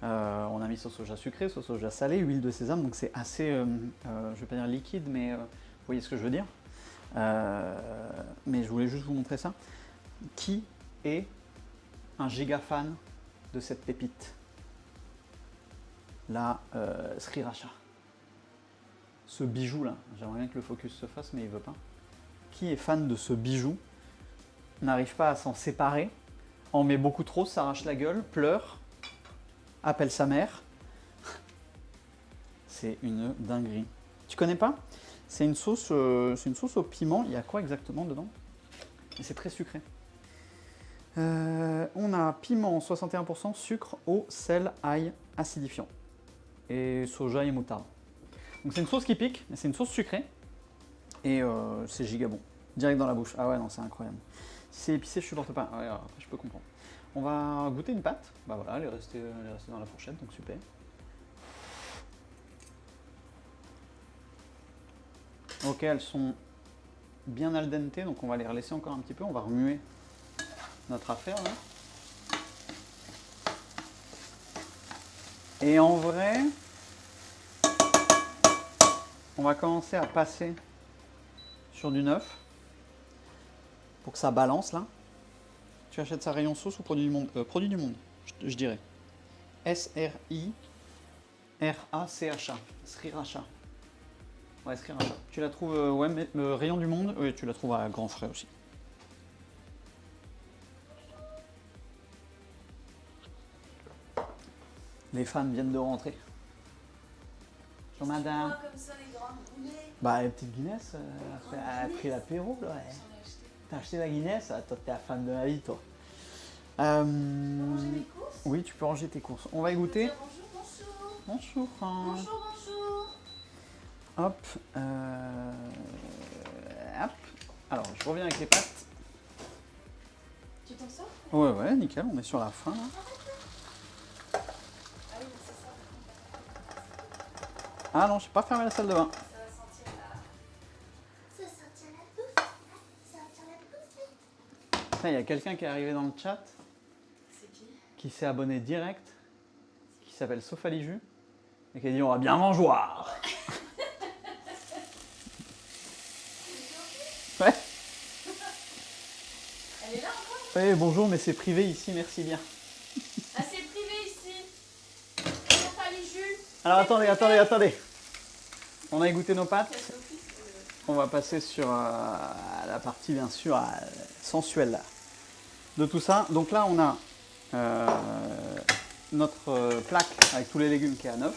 On a mis sauce soja sucrée, sauce soja salée, huile de sésame, donc c'est assez, je vais pas dire liquide, mais vous voyez ce que je veux dire. Mais je voulais juste vous montrer ça. Qui est un giga fan de cette pépite? La sriracha. Ce bijou là, j'aimerais bien que le focus se fasse, mais il veut pas. Qui est fan de ce bijou? N'arrive pas à s'en séparer, en met beaucoup trop, s'arrache la gueule, pleure, appelle sa mère. C'est une dinguerie. Tu connais pas? C'est une sauce au piment. Il y a quoi exactement dedans? Et c'est très sucré. On a piment 61%, sucre, eau, sel, ail, acidifiant. Et soja et moutarde. Donc c'est une sauce qui pique, mais c'est une sauce sucrée. Et c'est giga bon. Direct dans la bouche. Ah ouais, non, c'est incroyable. Si c'est épicé, je supporte pas. Ouais, après, je peux comprendre. On va goûter une pâte. Bah voilà, elle est restée dans la fourchette, donc super. Ok, elles sont bien al dente, donc on va les relaisser encore un petit peu. On va remuer notre affaire là. Et en vrai, on va commencer à passer sur du neuf pour que ça balance là. Tu achètes ça rayon sauce ou produit du monde? Produit du monde, je dirais. S-R-I-R-A-C-H-A. Sriracha. Ouais, sriracha. Tu la trouves, ouais, mais rayon du monde, oui, tu la trouves à Grand Frais aussi. Les fans viennent de rentrer. Bonjour madame. Comme ça, les grandes boulets. Bah, la petite Guinness, elle a pris l'apéro, là. Ouais. T'as acheté la Guinness? Toi, t'es la fan de la vie, toi. Ranger mes courses. Oui, tu peux ranger tes courses. On va y goûter. Bonjour, bonjour. Bonjour. Bonjour, bonjour. Hop. Hop. Alors, je reviens avec les pâtes. Tu t'en sors? Ouais, ouais, nickel, on est sur la fin, là. Ah oui, c'est ça. Ah non, j'ai pas fermé la salle de bain. Ça va sentir la... Ça sortir la bouffe. Ça sortir la bouffe. Putain, il y a quelqu'un qui est arrivé dans le chat, C'est qui qui s'est abonné direct, qui s'appelle Sofalijus, et qui a dit on va bien mangeoir. Ouais. Elle est là encore? Oui, bonjour, mais c'est privé ici, merci bien. Ah, c'est privé ici. On pas les jus. Alors attendez. On a goûté nos pâtes. On va passer sur la partie bien sûr sensuelle de tout ça. Donc là on a notre plaque avec tous les légumes qui est à 9.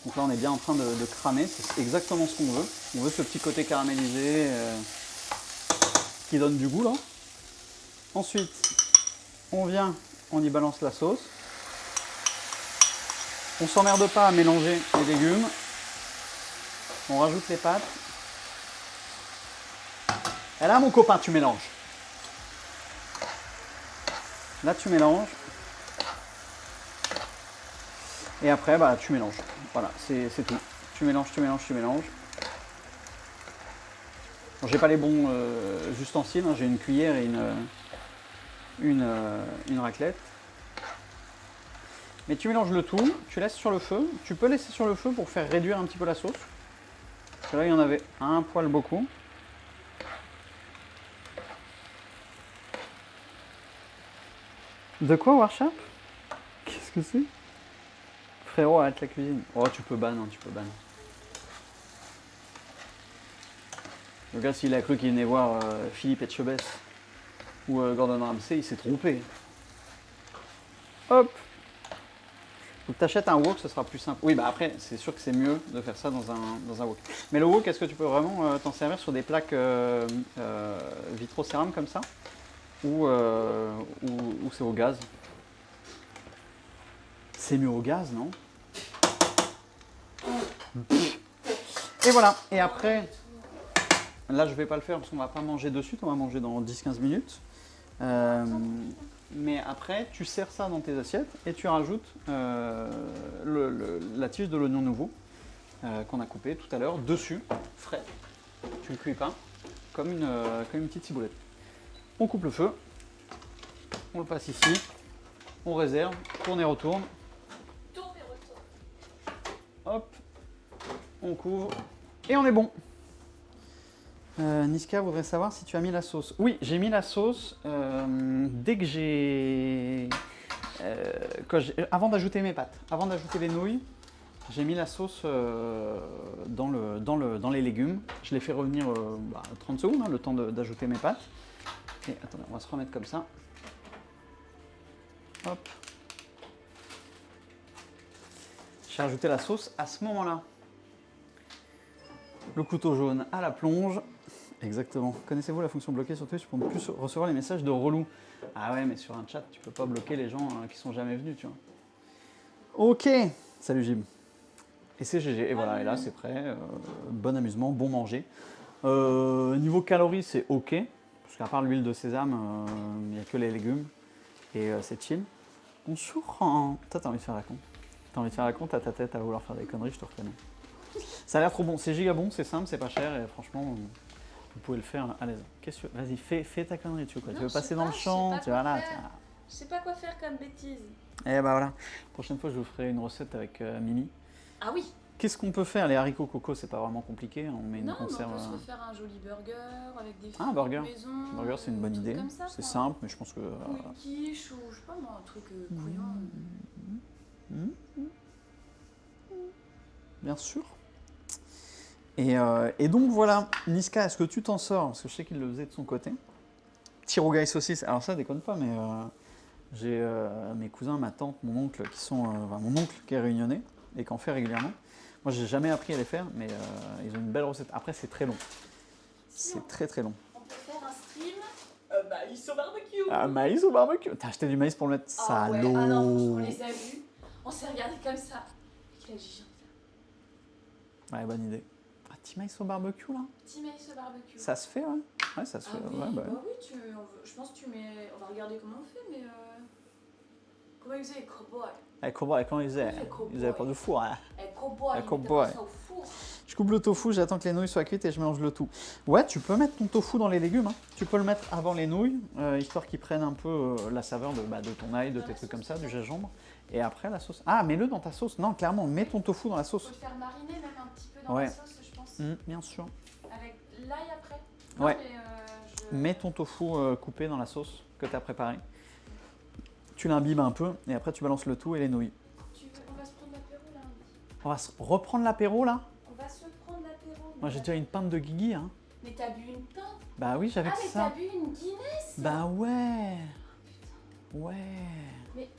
Donc là on est bien en train de cramer, c'est exactement ce qu'on veut. On veut ce petit côté caramélisé qui donne du goût là. Ensuite on y balance la sauce. On s'emmerde pas à mélanger les légumes. On rajoute les pâtes. Et là, mon copain, tu mélanges. Là, tu mélanges. Et après, bah, tu mélanges. Voilà, c'est tout. Tu mélanges. Bon, j'ai pas les bons ustensiles. Hein. J'ai une cuillère et une raclette. Mais tu mélanges le tout. Tu laisses sur le feu. Tu peux laisser sur le feu pour faire réduire un petit peu la sauce. Parce que là, il y en avait un poil beaucoup. De quoi, Warshap? Qu'est-ce que c'est? Frérot, arrête la cuisine. Oh, tu peux ban, hein, tu peux ban. Le gars, s'il a cru qu'il venait voir Philippe Etchebest ou Gordon Ramsay, il s'est trompé. Hop. Donc t'achètes un wok, ce sera plus simple. Oui, bah après, c'est sûr que c'est mieux de faire ça dans un wok. Mais le wok, est-ce que tu peux vraiment t'en servir sur des plaques vitrocéram comme ça ou c'est au gaz? C'est mieux au gaz, non? Et voilà. Et après, là je vais pas le faire parce qu'on va pas manger de suite, on va manger dans 10-15 minutes. Mais après, tu sers ça dans tes assiettes et tu rajoutes la tige de l'oignon nouveau qu'on a coupé tout à l'heure dessus, frais. Tu ne le cuis pas, comme une petite ciboulette. On coupe le feu, on le passe ici, on réserve, tourne et retourne. Tourne et retourne. Hop, on couvre et on est bon. Niska voudrait savoir si tu as mis la sauce. Oui, j'ai mis la sauce dès que avant d'ajouter mes pâtes, avant d'ajouter les nouilles, j'ai mis la sauce dans les légumes. Je l'ai fait revenir 30 secondes, hein, le temps d'ajouter mes pâtes. Et attendez, on va se remettre comme ça. Hop. J'ai rajouté la sauce à ce moment-là. Le couteau jaune à la plonge. Exactement. Connaissez-vous la fonction bloquée sur Twitch pour ne plus recevoir les messages de relou? Ah ouais, mais sur un chat, tu peux pas bloquer les gens qui sont jamais venus, tu vois. Ok. Salut Jim. Et c'est GG. Et voilà, et là c'est prêt. Bon amusement, bon manger. Niveau calories, c'est ok. Parce qu'à part l'huile de sésame, il n'y a que les légumes. Et c'est chill. Bonjour. Toi, t'as envie de faire la con. T'as envie de faire la con, t'as ta tête à vouloir faire des conneries, je te reconnais. Ça a l'air trop bon. C'est giga bon, c'est simple, c'est pas cher. Et franchement, vous pouvez le faire à l'aise. Vas-y, fais ta connerie, tu veux quoi? Non, Tu veux je passer sais dans pas, le je sais champ? pas Tu vois quoi là. faire. Je sais pas quoi faire comme bêtise. Et bah voilà. Prochaine fois, je vous ferai une recette avec Mimi. Ah oui. Qu'est-ce qu'on peut faire? Les haricots coco, c'est pas vraiment compliqué. On met une Non, mais conserve. on peut se refaire un joli burger avec des Ah, un fruits burger. maison. Un burger, c'est une bonne idée. C'est quoi. simple, mais je pense que. Ou une quiche, ou je sais pas moi, un truc couillant. Bien sûr. Et donc voilà, Niska, est-ce que tu t'en sors? Parce que je sais qu'il le faisait de son côté. Tirogaï saucisse, alors ça déconne pas, mais j'ai mes cousins, ma tante, mon oncle qui sont. Mon oncle qui est réunionnais et qui en fait régulièrement. Moi, j'ai jamais appris à les faire, mais ils ont une belle recette. Après, c'est très long. C'est très très long. On peut faire un stream maïs au barbecue. Ah, maïs au barbecue. T'as acheté du maïs pour le mettre? Ah ouais, Salaud. ah non, franchement, on les a vus. On s'est regardé comme ça. Quel giga. Ouais, bonne idée. Un petit maïs au barbecue là? Petit maïs au barbecue. Ça se fait, ouais. Ouais, ça se fait. Oui, Ouais, bah. oui, je pense que tu mets. On va regarder comment on fait, mais. Comment ils faisaient les cowboys? Avec cowboy, comment ils faisaient? Les cowboys. Ils avaient pas de four, hein. Les cowboys, Les ils cowboys. mettaient ça au four. Je coupe le tofu, j'attends que les nouilles soient cuites et je mélange le tout. Ouais, tu peux mettre ton tofu dans les légumes. Hein. Tu peux le mettre avant les nouilles, histoire qu'ils prennent un peu la saveur de ton ail, de tes trucs comme ça, du gingembre. Et après la sauce. Ah, mets-le dans ta sauce. Non, clairement, mets ton tofu dans la Faut sauce. le faire mariner même un petit peu dans Ouais. la sauce, je pense. Bien sûr. Avec l'ail après. Ouais. Mais, Mets ton tofu coupé dans la sauce que tu as préparée. Tu l'imbibes un peu et après tu balances le tout et les nouilles. On va se prendre l'apéro là. On va se reprendre l'apéro là. On va se prendre l'apéro. Moi j'ai déjà une pinte de Guigui. Hein. Mais t'as bu une pinte? Bah oui, j'avais Ah, mais ça. t'as bu une Guinness? Bah ouais. Ouais. Mais-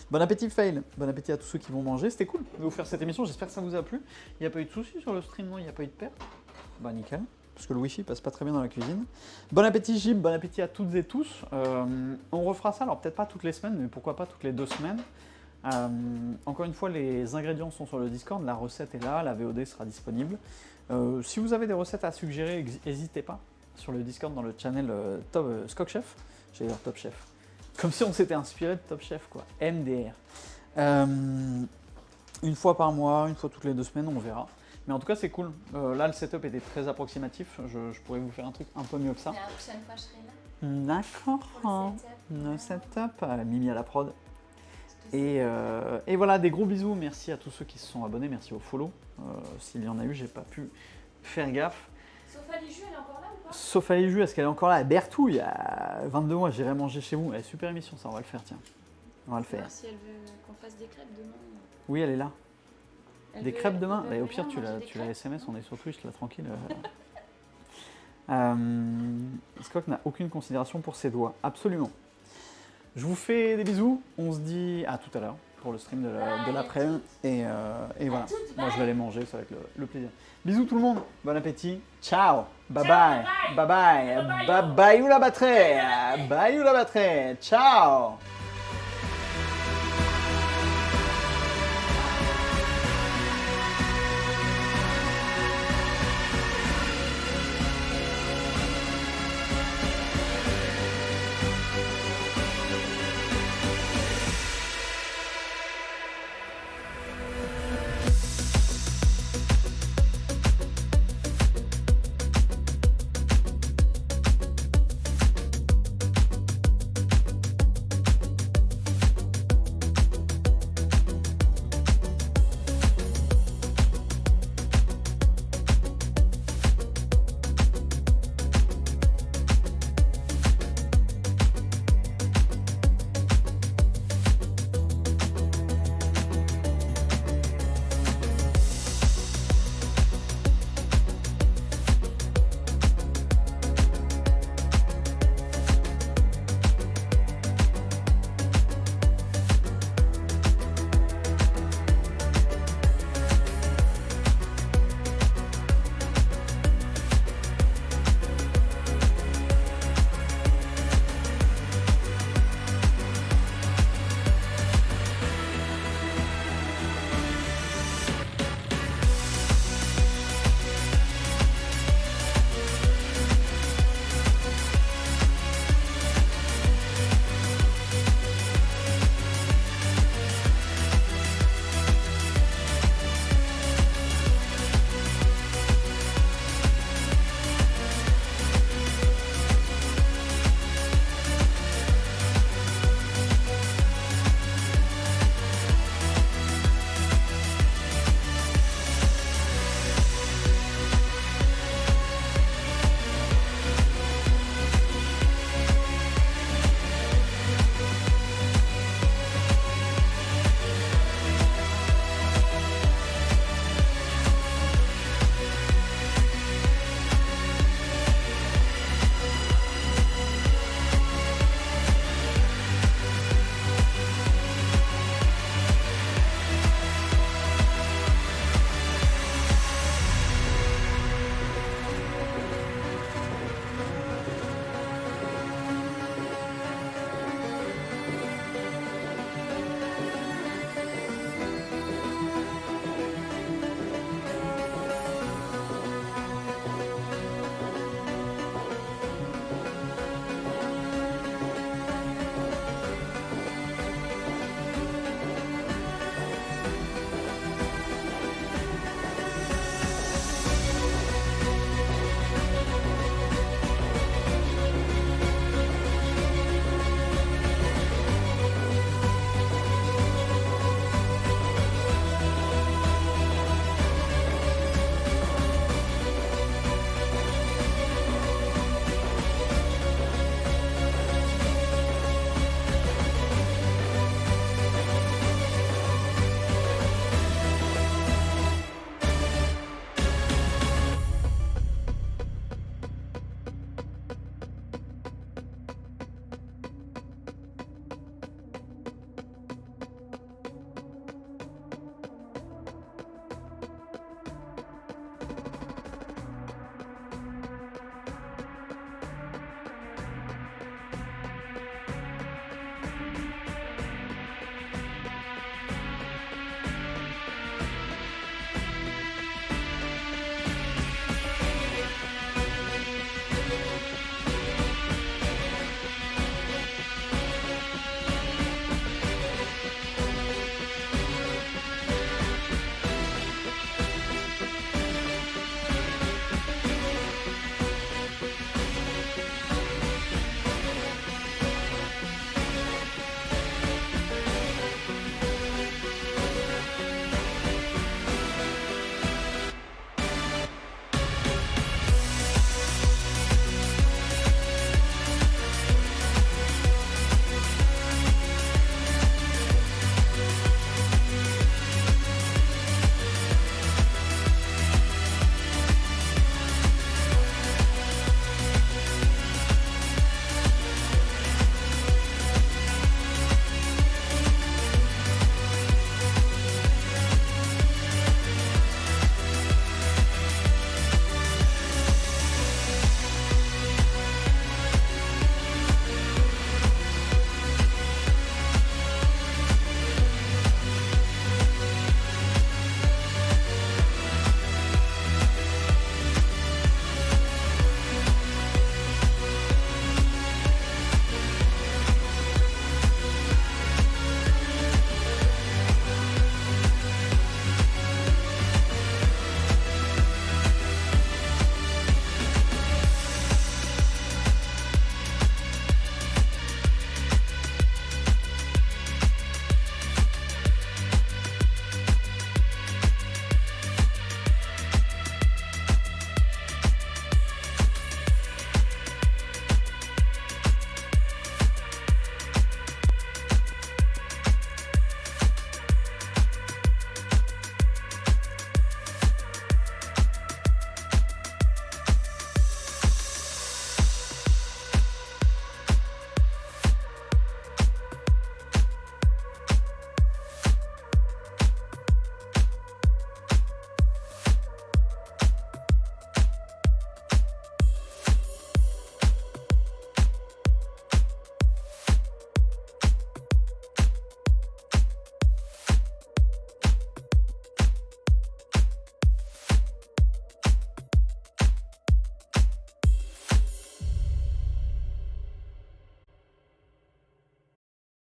Bon appétit fail. Bon appétit à tous ceux qui vont manger. C'était cool de vous faire cette émission. J'espère que ça vous a plu. Il n'y a pas eu de soucis sur le stream, non? Il n'y a pas eu de perte? Bah nickel. Parce que le wifi passe pas très bien dans la cuisine. Bon appétit Jim, bon appétit à toutes et tous. On refera ça, alors peut-être pas toutes les semaines, mais pourquoi pas toutes les 2 semaines. Encore une fois, les ingrédients sont sur le Discord, la recette est là, la VOD sera disponible. Si vous avez des recettes à suggérer, n'hésitez pas sur le Discord dans le channel Skok Chef. J'allais dire Top Chef. Comme si on s'était inspiré de Top Chef, quoi. MDR. Une fois par mois, une fois toutes les 2 semaines, on verra. Mais en tout cas, c'est cool. Là, le setup était très approximatif. Je pourrais vous faire un truc un peu mieux que ça. Mais la prochaine fois, je serai là. D'accord. Pour le setup. Le setup. Mimi à la prod. Et voilà, des gros bisous. Merci à tous ceux qui se sont abonnés. Merci aux follow. S'il y en a eu, j'ai pas pu faire gaffe. Sophie Jus, elle est encore là ou pas? Sauf Ali Jus, est-ce qu'elle est encore là? Bertou, il y a 22 mois, j'irai manger chez vous. Super émission, ça, on va le faire, tiens. On va le faire. Voir si elle veut qu'on fasse des crêpes demain. Oui, elle est là. Elle Des veut- crêpes demain? elle veut Au pire, bien tu manger la des crêpes. SMS, on est sur Twitch, là, tranquille. Skok n'a aucune considération pour ses doigts. Absolument. Je vous fais des bisous. On se dit à tout à l'heure pour le stream de l'après-midi. Et voilà, moi je vais aller manger, ça va être le plaisir. Bisous tout le monde, bon appétit, ciao, bye bye, bye bye, bye bye, ou la batterie, bye ou la batterie, ciao.